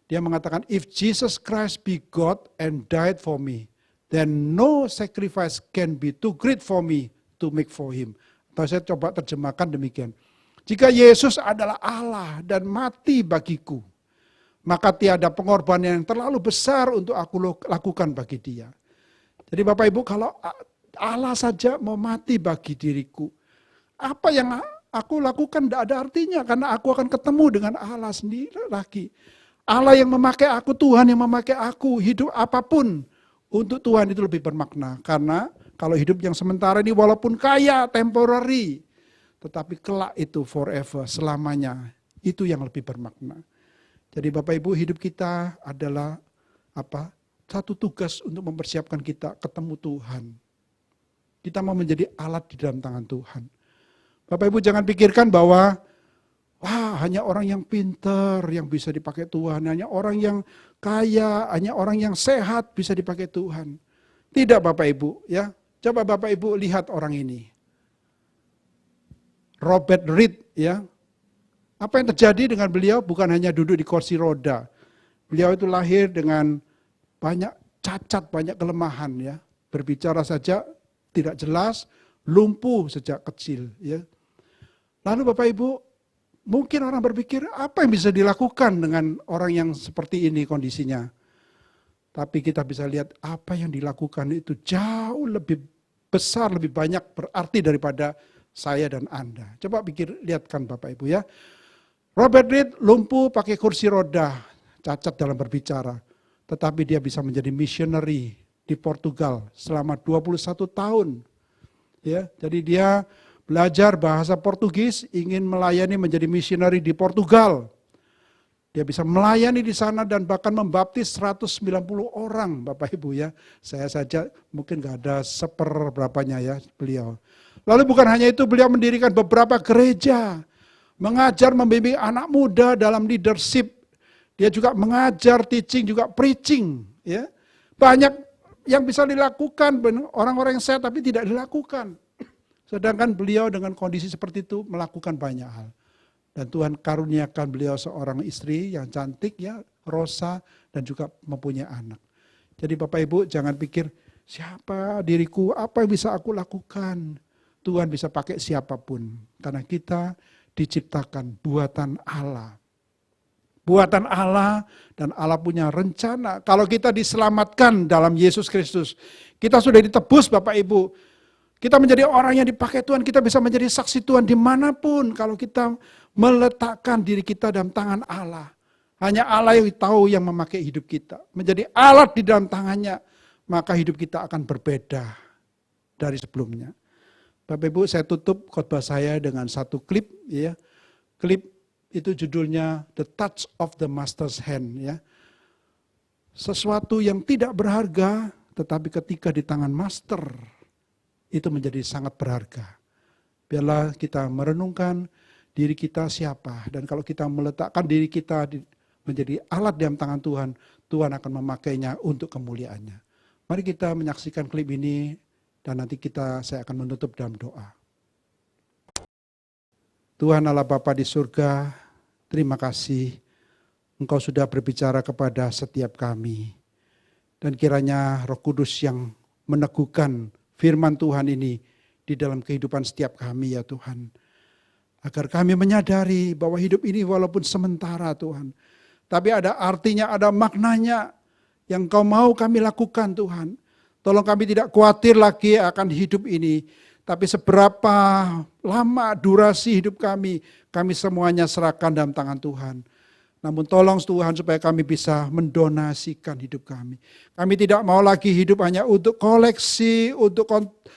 C: Dia mengatakan, if Jesus Christ be God and died for me, then no sacrifice can be too great for me to make for him. Atau saya coba terjemahkan demikian. Jika Yesus adalah Allah dan mati bagiku, maka tiada pengorbanan yang terlalu besar untuk aku lakukan bagi dia. Jadi Bapak Ibu, kalau Allah saja mau mati bagi diriku, apa yang aku lakukan tidak ada artinya, karena aku akan ketemu dengan Allah sendiri lagi. Allah yang memakai aku, Tuhan yang memakai aku, hidup apapun untuk Tuhan itu lebih bermakna. Karena kalau hidup yang sementara ini walaupun kaya, temporary, tetapi kelak itu forever, selamanya, itu yang lebih bermakna. Jadi Bapak Ibu, hidup kita adalah satu tugas untuk mempersiapkan kita ketemu Tuhan. Kita mau menjadi alat di dalam tangan Tuhan. Bapak Ibu jangan pikirkan bahwa hanya orang yang pintar yang bisa dipakai Tuhan, hanya orang yang kaya, hanya orang yang sehat bisa dipakai Tuhan. Tidak Bapak Ibu, ya. Coba Bapak Ibu lihat orang ini. Robert Reed, ya. Apa yang terjadi dengan beliau bukan hanya duduk di kursi roda. Beliau itu lahir dengan banyak cacat, banyak kelemahan, ya. Berbicara saja tidak jelas, lumpuh sejak kecil, ya. Lalu Bapak Ibu, mungkin orang berpikir apa yang bisa dilakukan dengan orang yang seperti ini kondisinya. Tapi kita bisa lihat apa yang dilakukan itu jauh lebih besar, lebih banyak berarti daripada saya dan Anda. Coba lihatkan Bapak Ibu, ya. Robert Reed lumpuh pakai kursi roda, cacat dalam berbicara. Tetapi dia bisa menjadi missionary di Portugal selama 21 tahun. Ya, jadi dia belajar bahasa Portugis, ingin melayani menjadi missionary di Portugal. Dia bisa melayani di sana dan bahkan membaptis 190 orang Bapak Ibu, ya. Saya saja mungkin gak ada seperberapanya, ya, beliau. Lalu bukan hanya itu, beliau mendirikan beberapa gereja, mengajar membimbing anak muda dalam leadership. Dia juga mengajar, teaching, juga preaching, ya. Banyak yang bisa dilakukan orang-orang yang sehat tapi tidak dilakukan. Sedangkan beliau dengan kondisi seperti itu melakukan banyak hal. Dan Tuhan karuniakan beliau seorang istri yang cantik, ya, Rosa, dan juga mempunyai anak. Jadi Bapak Ibu jangan pikir, siapa diriku, apa yang bisa aku lakukan. Tuhan bisa pakai siapapun. Karena kita diciptakan buatan Allah. Buatan Allah, dan Allah punya rencana. Kalau kita diselamatkan dalam Yesus Kristus, kita sudah ditebus Bapak Ibu. Kita menjadi orang yang dipakai Tuhan, kita bisa menjadi saksi Tuhan dimanapun kalau kita meletakkan diri kita dalam tangan Allah. Hanya Allah yang tahu yang memakai hidup kita. Menjadi alat di dalam tangannya, maka hidup kita akan berbeda dari sebelumnya. Bapak Ibu, saya tutup khotbah saya dengan satu klip, ya. Klip itu judulnya The Touch of the Master's Hand, ya. Sesuatu yang tidak berharga, tetapi ketika di tangan master, itu menjadi sangat berharga. Biarlah kita merenungkan diri kita siapa. Dan kalau kita meletakkan diri kita menjadi alat dalam tangan Tuhan, Tuhan akan memakainya untuk kemuliaannya. Mari kita menyaksikan klip ini dan nanti saya akan menutup dalam doa. Tuhan Allah Bapa di surga, terima kasih Engkau sudah berbicara kepada setiap kami. Dan kiranya Roh Kudus yang meneguhkan firman Tuhan ini di dalam kehidupan setiap kami, ya Tuhan. Agar kami menyadari bahwa hidup ini walaupun sementara Tuhan. Tapi ada artinya, ada maknanya yang Kau mau kami lakukan Tuhan. Tolong kami tidak khawatir lagi akan hidup ini. Tapi seberapa lama durasi hidup kami semuanya serahkan dalam tangan Tuhan. Namun tolong Tuhan supaya kami bisa mendonasikan hidup kami. Kami tidak mau lagi hidup hanya untuk koleksi, untuk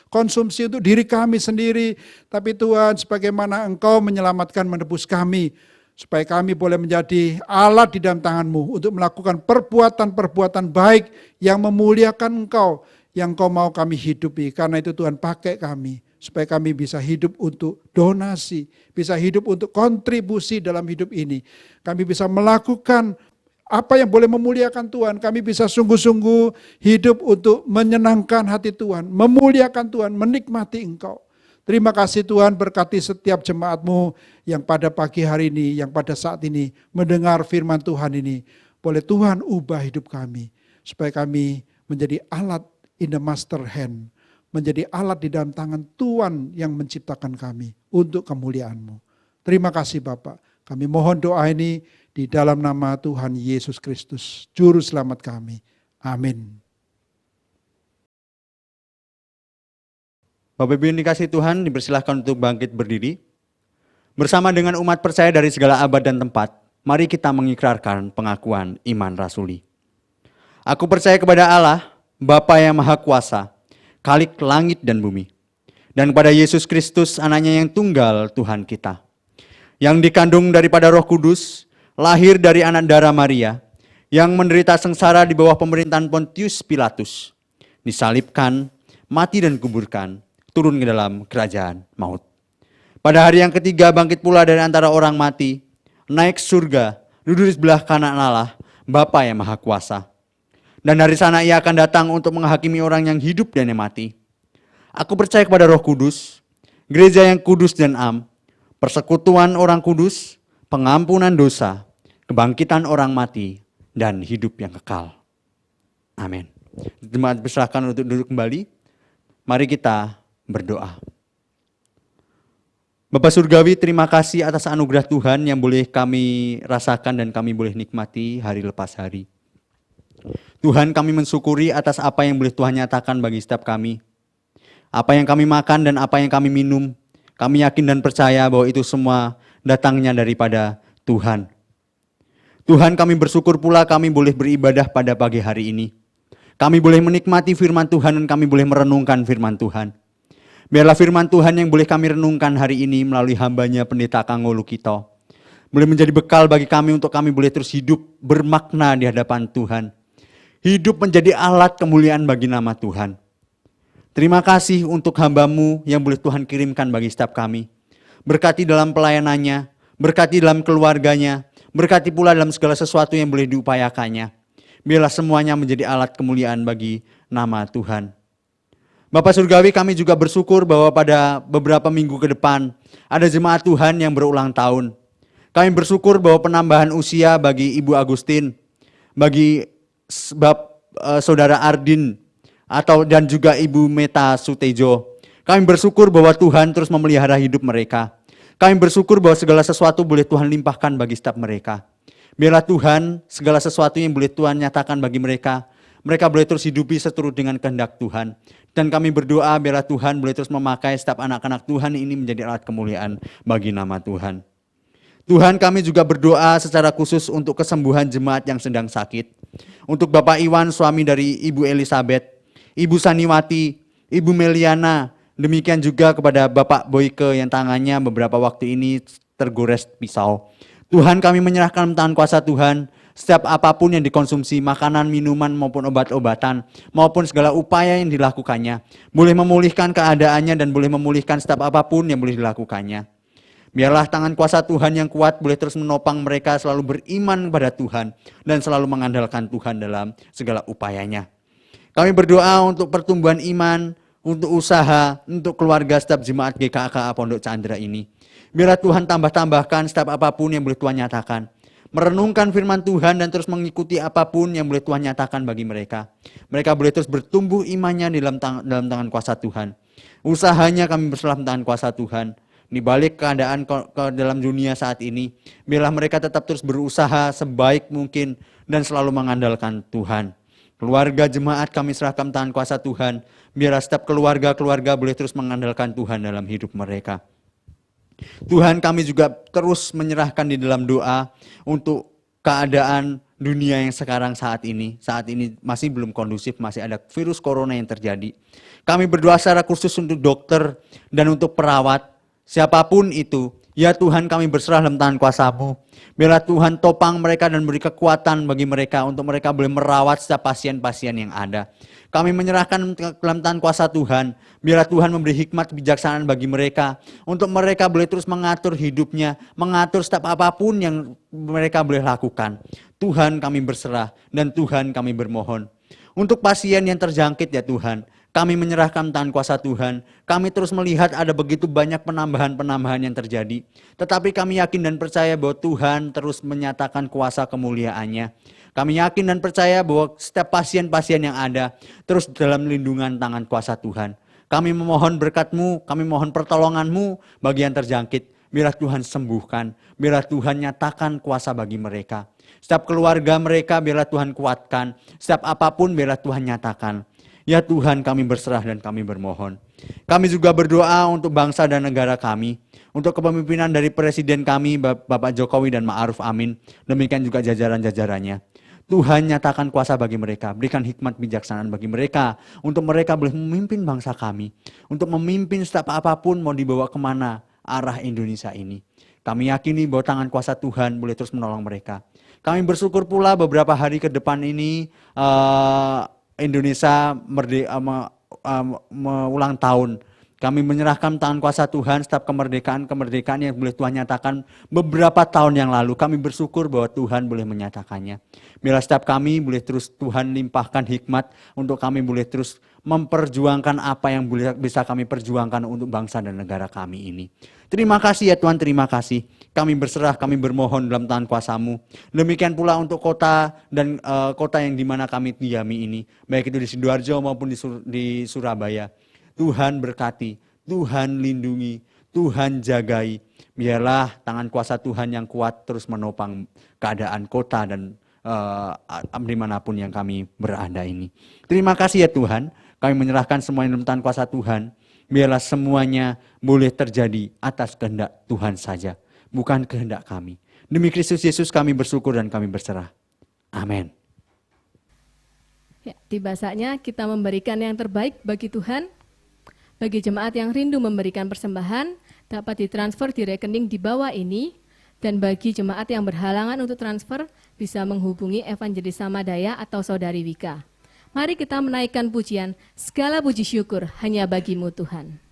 C: konsumsi untuk diri kami sendiri. Tapi Tuhan, sebagaimana Engkau menyelamatkan, menebus kami, supaya kami boleh menjadi alat di dalam tangan-Mu untuk melakukan perbuatan-perbuatan baik yang memuliakan Engkau, yang Engkau mau kami hidupi. Karena itu Tuhan pakai kami, supaya kami bisa hidup untuk donasi, bisa hidup untuk kontribusi dalam hidup ini. Kami bisa melakukan apa yang boleh memuliakan Tuhan. Kami bisa sungguh-sungguh hidup untuk menyenangkan hati Tuhan, memuliakan Tuhan, menikmati Engkau. Terima kasih Tuhan, berkati setiap jemaat-Mu yang pada pagi hari ini, yang pada saat ini mendengar firman Tuhan ini. Boleh Tuhan ubah hidup kami, supaya kami menjadi alat in the master hand, menjadi alat di dalam tangan Tuhan yang menciptakan kami untuk kemuliaan-Mu. Terima kasih Bapak. Kami mohon doa ini di dalam nama Tuhan Yesus Kristus, Juru Selamat kami. Amin.
D: Bapak Ibu yang dikasihi Tuhan, dipersilahkan untuk bangkit berdiri. Bersama dengan umat percaya dari segala abad dan tempat, mari kita mengikrarkan pengakuan iman rasuli. Aku percaya kepada Allah, Bapa yang Maha Kuasa, Khalik langit dan bumi, dan kepada Yesus Kristus, anaknya yang tunggal Tuhan kita, yang dikandung daripada Roh Kudus, lahir dari anak darah Maria, yang menderita sengsara di bawah pemerintahan Pontius Pilatus, disalibkan, mati dan kuburkan, turun ke dalam kerajaan maut. Pada hari yang ketiga bangkit pula dari antara orang mati, naik surga, duduk di sebelah kanan Allah, Bapa yang Maha Kuasa. Dan dari sana ia akan datang untuk menghakimi orang yang hidup dan yang mati. Aku percaya kepada Roh Kudus, gereja yang kudus dan am, persekutuan orang kudus, pengampunan dosa, kebangkitan orang mati, dan hidup yang kekal. Amin. Jemaat dipersilahkan untuk duduk kembali. Mari kita berdoa. Bapa Surgawi, terima kasih atas anugerah Tuhan yang boleh kami rasakan dan kami boleh nikmati hari lepas hari. Tuhan, kami mensyukuri atas apa yang boleh Tuhan nyatakan bagi setiap kami. Apa yang kami makan dan apa yang kami minum, kami yakin dan percaya bahwa itu semua datangnya daripada Tuhan. Tuhan, kami bersyukur pula kami boleh beribadah pada pagi hari ini. Kami boleh menikmati firman Tuhan dan kami boleh merenungkan firman Tuhan. Biarlah firman Tuhan yang boleh kami renungkan hari ini melalui hambanya Pendeta Kangolo Kito boleh menjadi bekal bagi kami untuk kami boleh terus hidup bermakna di hadapan Tuhan. Hidup menjadi alat kemuliaan bagi nama Tuhan. Terima kasih untuk hamba-Mu yang boleh Tuhan kirimkan bagi setiap kami. Berkati dalam pelayanannya, berkati dalam keluarganya, berkati pula dalam segala sesuatu yang boleh diupayakannya. Biarlah semuanya menjadi alat kemuliaan bagi nama Tuhan. Bapak Surgawi, kami juga bersyukur bahwa pada beberapa minggu ke depan ada jemaat Tuhan yang berulang tahun. Kami bersyukur bahwa penambahan usia bagi Ibu Agustin, bagi Saudara Ardin, dan juga Ibu Meta Sutejo. Kami bersyukur bahwa Tuhan terus memelihara hidup mereka. Kami bersyukur bahwa segala sesuatu boleh Tuhan limpahkan bagi setiap mereka. Biarlah Tuhan segala sesuatu yang boleh Tuhan nyatakan bagi mereka, mereka boleh terus hidupi seturut dengan kehendak Tuhan. Dan kami berdoa biarlah Tuhan boleh terus memakai setiap anak-anak Tuhan ini menjadi alat kemuliaan bagi nama Tuhan. Tuhan, kami juga berdoa secara khusus untuk kesembuhan jemaat yang sedang sakit. Untuk Bapak Iwan, suami dari Ibu Elizabeth, Ibu Saniwati, Ibu Meliana, demikian juga kepada Bapak Boyke yang tangannya beberapa waktu ini tergores pisau. Tuhan, kami menyerahkan tangan kuasa Tuhan, setiap apapun yang dikonsumsi, makanan, minuman maupun obat-obatan, maupun segala upaya yang dilakukannya, boleh memulihkan keadaannya dan boleh memulihkan setiap apapun yang boleh dilakukannya. Biarlah tangan kuasa Tuhan yang kuat boleh terus menopang mereka selalu beriman kepada Tuhan dan selalu mengandalkan Tuhan dalam segala upayanya. Kami berdoa untuk pertumbuhan iman, untuk usaha, untuk keluarga setiap jemaat GKKA Pondok Chandra ini. Biarlah Tuhan tambahkan setiap apapun yang boleh Tuhan nyatakan. Merenungkan firman Tuhan dan terus mengikuti apapun yang boleh Tuhan nyatakan bagi mereka. Mereka boleh terus bertumbuh imannya dalam tangan kuasa Tuhan. Usahanya kami berserah tangan kuasa Tuhan. Di balik keadaan dalam dunia saat ini, biarlah mereka tetap terus berusaha sebaik mungkin dan selalu mengandalkan Tuhan. Keluarga jemaat kami serahkan tangan kuasa Tuhan. Biarlah setiap keluarga boleh terus mengandalkan Tuhan dalam hidup mereka. Tuhan, kami juga terus menyerahkan di dalam doa untuk keadaan dunia yang sekarang saat ini masih belum kondusif, masih ada virus corona yang terjadi. Kami berdoa secara khusus untuk dokter dan untuk perawat, siapapun itu. Ya Tuhan, kami berserah dalam tangan kuasa-Mu. Biarlah Tuhan topang mereka dan beri kekuatan bagi mereka untuk mereka boleh merawat setiap pasien-pasien yang ada. Kami menyerahkan dalam tangan kuasa Tuhan. Biarlah Tuhan memberi hikmat kebijaksanaan bagi mereka. Untuk mereka boleh terus mengatur hidupnya. Mengatur setiap apapun yang mereka boleh lakukan. Tuhan, kami berserah dan Tuhan, kami bermohon. Untuk pasien yang terjangkit ya Tuhan, kami menyerahkan tangan kuasa Tuhan. Kami terus melihat ada begitu banyak penambahan yang terjadi. Tetapi kami yakin dan percaya bahwa Tuhan terus menyatakan kuasa kemuliaan-Nya. Kami yakin dan percaya bahwa setiap pasien-pasien yang ada terus dalam lindungan tangan kuasa Tuhan. Kami memohon berkat-Mu, kami mohon pertolongan-Mu bagi yang terjangkit. Biarlah Tuhan sembuhkan, biarlah Tuhan nyatakan kuasa bagi mereka. Setiap keluarga mereka biarlah Tuhan kuatkan. Setiap apapun biarlah Tuhan nyatakan. Ya Tuhan, kami berserah dan kami bermohon. Kami juga berdoa untuk bangsa dan negara kami. Untuk kepemimpinan dari Presiden kami, Bapak Jokowi dan Ma'ruf Amin. Demikian juga jajaran-jajarannya. Tuhan nyatakan kuasa bagi mereka. Berikan hikmat bijaksanaan bagi mereka. Untuk mereka boleh memimpin bangsa kami. Untuk memimpin setiap apapun mau dibawa kemana arah Indonesia ini. Kami yakini bahwa tangan kuasa Tuhan boleh terus menolong mereka. Kami bersyukur pula beberapa hari ke depan ini Indonesia ulang tahun Kami menyerahkan tangan kuasa Tuhan setiap kemerdekaan yang boleh Tuhan nyatakan beberapa tahun yang lalu. Kami bersyukur bahwa Tuhan boleh menyatakannya. Biarlah setiap kami boleh terus Tuhan limpahkan hikmat untuk kami boleh terus memperjuangkan apa yang bisa kami perjuangkan untuk bangsa dan negara kami ini. Terima kasih ya Tuhan, terima kasih. Kami berserah, kami bermohon dalam tangan kuasa-Mu. Demikian pula untuk kota dan kota yang dimana kami diami ini. Baik itu di Sidoarjo maupun di Surabaya. Tuhan berkati, Tuhan lindungi, Tuhan jagai. Biarlah tangan kuasa Tuhan yang kuat terus menopang keadaan kota dan dimanapun yang kami berada ini. Terima kasih ya Tuhan, kami menyerahkan semuanya dalam tangan kuasa Tuhan. Biarlah semuanya boleh terjadi atas kehendak Tuhan saja, bukan kehendak kami. Demi Kristus Yesus kami bersyukur dan kami berserah. Amin.
A: Ya, tiba saatnya kita memberikan yang terbaik bagi Tuhan. Bagi jemaat yang rindu memberikan persembahan, dapat ditransfer di rekening di bawah ini. Dan bagi jemaat yang berhalangan untuk transfer, bisa menghubungi Evangelis Samadaya atau Saudari Wika. Mari kita menaikkan pujian, segala puji syukur hanya bagi-Mu Tuhan.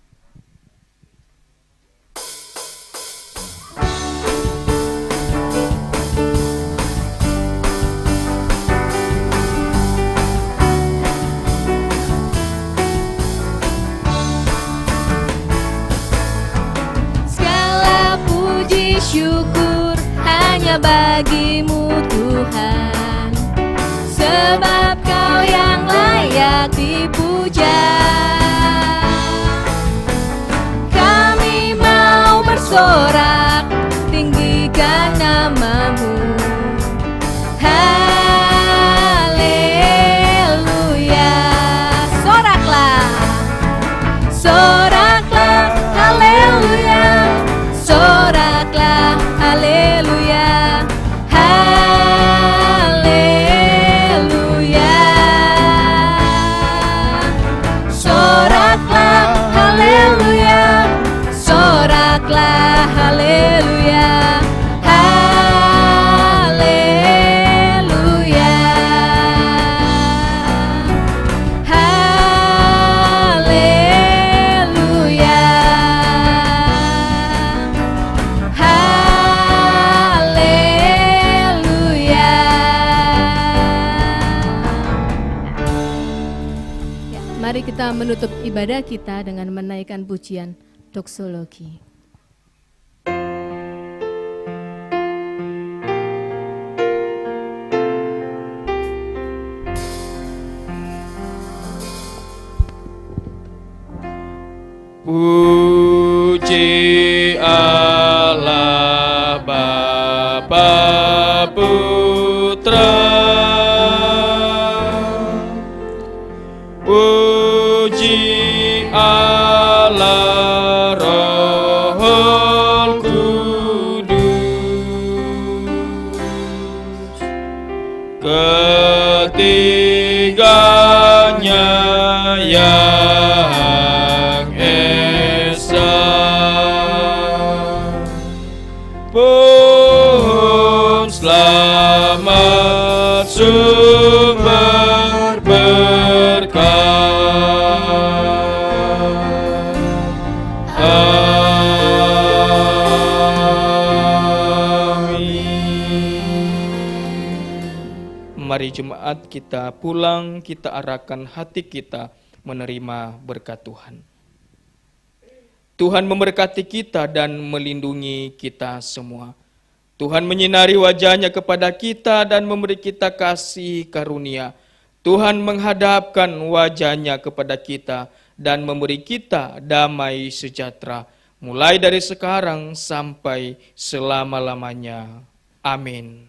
E: Syukur hanya bagi-Mu Tuhan, sebab Kau yang layak dipuja. Kami mau bersorak, tinggikan nama-Mu. Haleluya. Soraklah, soraklah, haleluya. Soraklah, haleluya, haleluya. Soraklah, haleluya, soraklah, haleluya, haleluya, haleluya.
A: Mari kita menutup ibadah kita dengan menaikkan pujian doksologi.
B: Puji Allah Bapa Putra, puji Allah Roh Kudus, ketiganya yang esa. Pohon selamat sumber berkah. Mari jemaat kita pulang, kita arahkan hati kita menerima berkat Tuhan. Tuhan memberkati kita dan melindungi kita semua. Tuhan menyinari wajahnya kepada kita dan memberi kita kasih karunia. Tuhan menghadapkan wajahnya kepada kita dan memberi kita damai sejahtera. Mulai dari sekarang sampai selama-lamanya. Amin.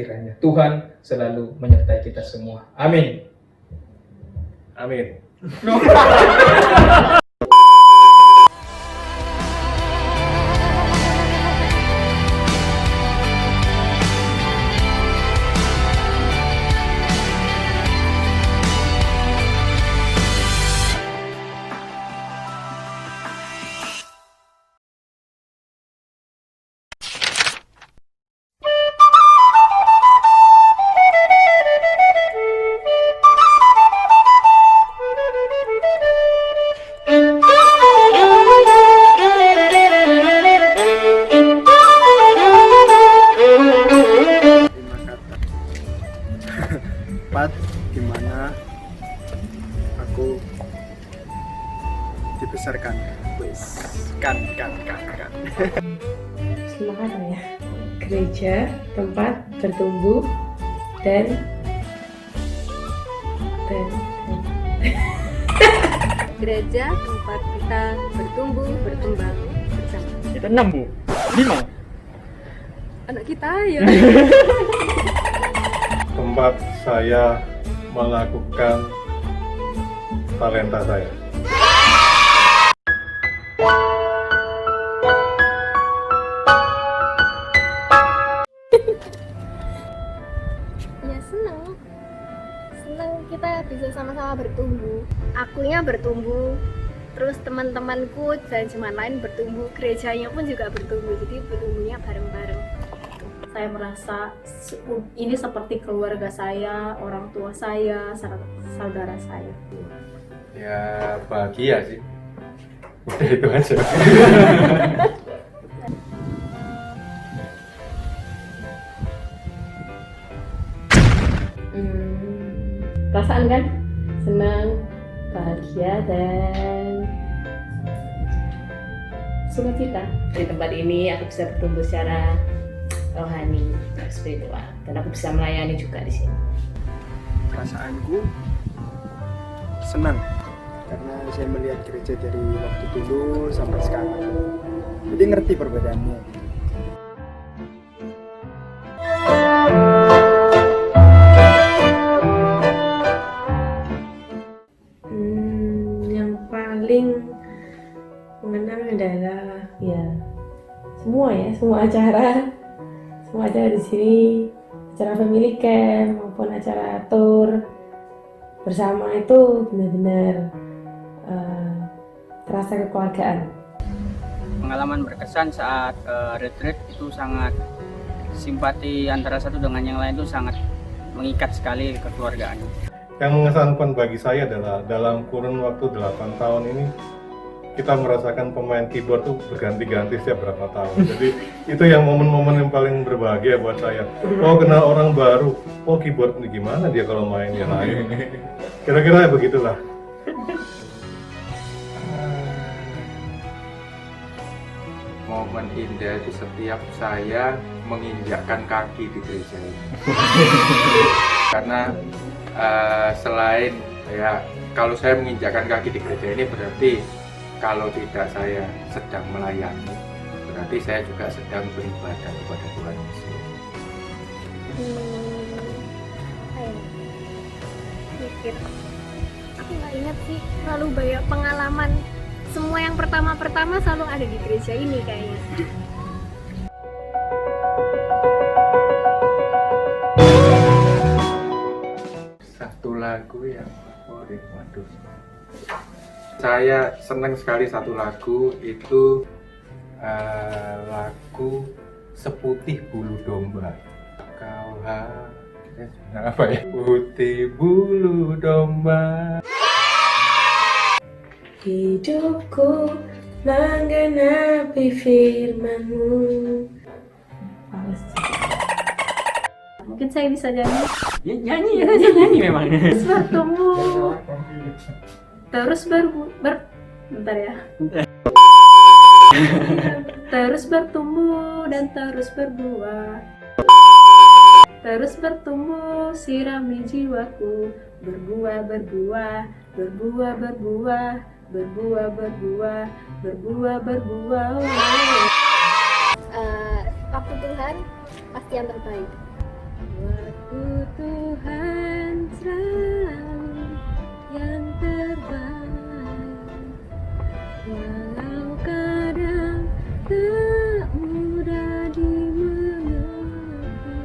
B: kiranya Tuhan selalu menyertai kita semua. Amin.
F: Amin.
G: Tempat dimana aku dibesarkan. Wes, kan.
H: Semangat ya. Gereja tempat bertumbuh dan
E: Gereja tempat kita bertumbuh, berkembang bersama.
F: Kita 6, Bu. 5.
E: Anak kita ya.
F: Tempat saya melakukan talenta saya.
I: Ya seneng kita bisa sama-sama bertumbuh, akunya bertumbuh, terus teman-temanku dan jemaat lain bertumbuh, gerejanya pun juga bertumbuh, jadi bertumbuhnya bareng-bareng.
H: saya merasa ini seperti keluarga saya, orang tua saya, saudara saya.
F: Ya bahagia sih. Udah itu aja.
H: Perasaan kan? Senang, bahagia, dan sukacita. Di tempat ini aku bisa bertumbuh secara rohani, spiritual, dan aku bisa melayani juga di sini.
G: Perasaanku senang karena saya melihat gereja dari waktu dulu sampai sekarang. Jadi ngerti perbedaannya.
H: Yang paling mengenang adalah ya semua acara di sini, acara family camp maupun acara tour bersama itu benar-benar terasa kekeluargaan.
J: Pengalaman berkesan saat retreat itu sangat simpati antara satu dengan yang lain itu sangat mengikat sekali kekeluargaan.
F: Yang mengesankan bagi saya adalah dalam kurun waktu 8 tahun ini kita merasakan pemain keyboard tuh berganti-ganti setiap berapa tahun. Jadi itu yang momen-momen yang paling berbahagia buat saya. Oh, kenal orang baru. Oh, keyboard ini gimana dia kalau main ya lain. Kira-kira begitulah.
K: Momen indah di setiap saya menginjakkan kaki di gereja ini. Karena selain ya kalau saya menginjakkan kaki di gereja ini berarti kalau tidak saya sedang melayani, berarti saya juga sedang beribadah kepada Tuhan Yesus.
I: Mikir, aku nggak ingat sih, terlalu banyak pengalaman. Semua yang pertama-pertama selalu ada di gereja ini kayaknya.
K: Satu lagu yang favorit, waduh. Saya senang sekali satu lagu itu lagu Seputih Bulu Domba. Kau apa ya? Putih bulu domba.
H: Hidupku menggenapi firman-Mu. Mungkin saya bisa nyanyi.
J: Ya, nyanyi memang.
H: Bertumbuh terus bentar ya. Terus bertumbuh dan terus berbuah. Terus bertumbuh, sirami jiwaku, berbuah, berbuah, berbuah, berbuah, berbuah, berbuah, berbuah, berbuah.
I: Waktu Tuhan pasti yang terbaik.
E: Buatku Tuhan selalu yang terbaik, walau kadang tak mudah dimengerti.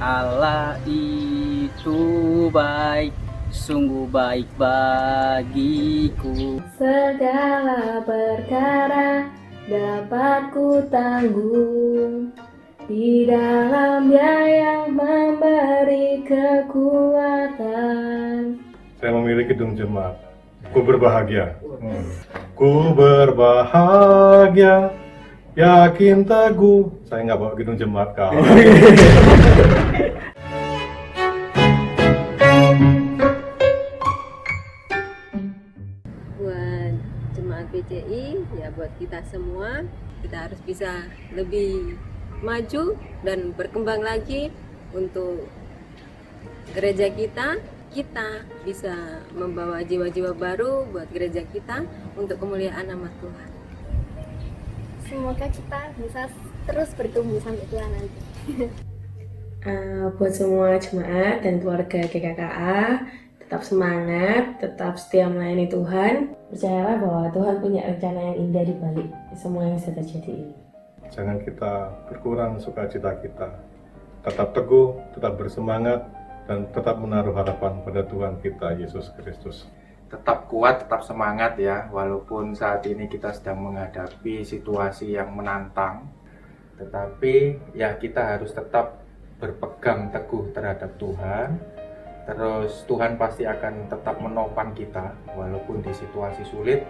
J: Allah itu baik, sungguh baik bagiku.
A: Segala perkara dapat ku tanggung, di dalam Dia yang memberi kekuatan.
F: Saya memiliki Kidung Jemaat. Ku berbahagia. Ku berbahagia, yakin teguh. Saya nggak bawa Kidung Jemaat kau.
E: Buat jemaat PCI, ya buat kita semua, kita harus bisa lebih maju dan berkembang lagi untuk gereja kita. Kita bisa membawa jiwa-jiwa baru buat gereja kita untuk kemuliaan nama Tuhan.
I: Semoga kita bisa terus bertumbuh sampai tua nanti.
A: Buat semua jemaat dan keluarga GKKA, tetap semangat, tetap setia melayani Tuhan. Percayalah bahwa Tuhan punya rencana yang indah di balik semua yang sudah terjadi ini.
F: Jangan kita berkurang sukacita kita. Tetap teguh, tetap bersemangat, dan tetap menaruh harapan pada Tuhan kita, Yesus Kristus.
K: Tetap kuat, tetap semangat ya, walaupun saat ini kita sedang menghadapi situasi yang menantang, tetapi ya kita harus tetap berpegang teguh terhadap Tuhan. Terus Tuhan pasti akan tetap menopang kita walaupun di situasi sulit.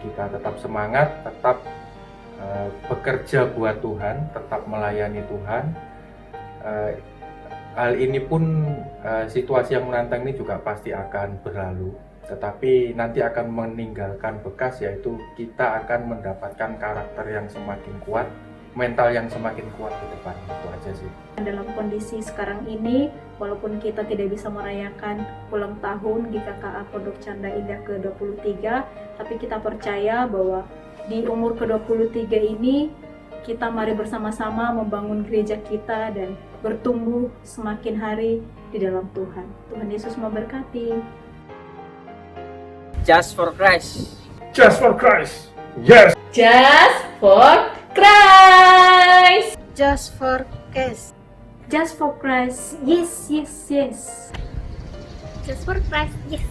K: Kita tetap semangat, tetap bekerja buat Tuhan, tetap melayani Tuhan. Hal ini pun situasi yang menantang ini juga pasti akan berlalu, tetapi nanti akan meninggalkan bekas, yaitu kita akan mendapatkan karakter yang semakin kuat, mental yang semakin kuat ke depan. Itu aja sih.
L: Dalam kondisi sekarang ini, walaupun kita tidak bisa merayakan ulang tahun GKKA Pondok Canda Indah ke-23, tapi kita percaya bahwa di umur ke-23 ini, kita mari bersama-sama membangun gereja kita dan bertumbuh semakin hari di dalam Tuhan. Tuhan Yesus memberkati.
J: Just for Christ.
F: Just for Christ. Yes.
A: Just for Christ.
I: Just for Christ.
L: Just for Christ. Yes, yes, yes.
I: Just for Christ. Yes.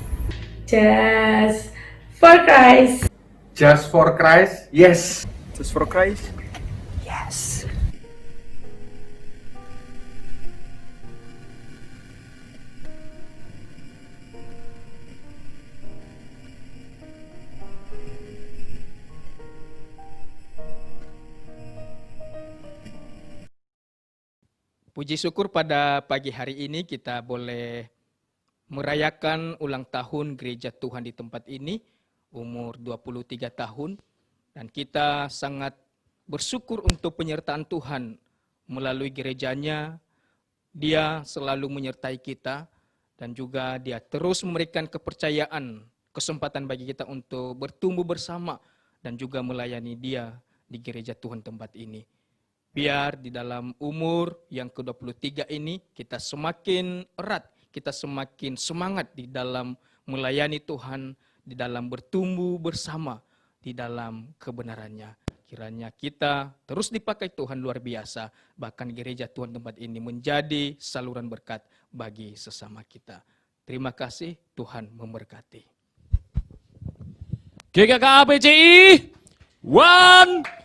A: Just for Christ.
K: Just for Christ, yes.
G: Just for Christ.
L: Yes.
B: Puji syukur pada pagi hari ini kita boleh merayakan ulang tahun gereja Tuhan di tempat ini, umur 23 tahun. Dan kita sangat bersyukur untuk penyertaan Tuhan melalui gerejanya. Dia selalu menyertai kita dan juga Dia terus memberikan kepercayaan, kesempatan bagi kita untuk bertumbuh bersama dan juga melayani Dia di gereja Tuhan tempat ini. Biar di dalam umur yang ke-23 ini kita semakin erat, kita semakin semangat di dalam melayani Tuhan, di dalam bertumbuh bersama di dalam kebenarannya. Kiranya kita terus dipakai Tuhan luar biasa, bahkan gereja Tuhan tempat ini menjadi saluran berkat bagi sesama kita. Terima kasih, Tuhan memberkati.
M: GKKA PCI, 1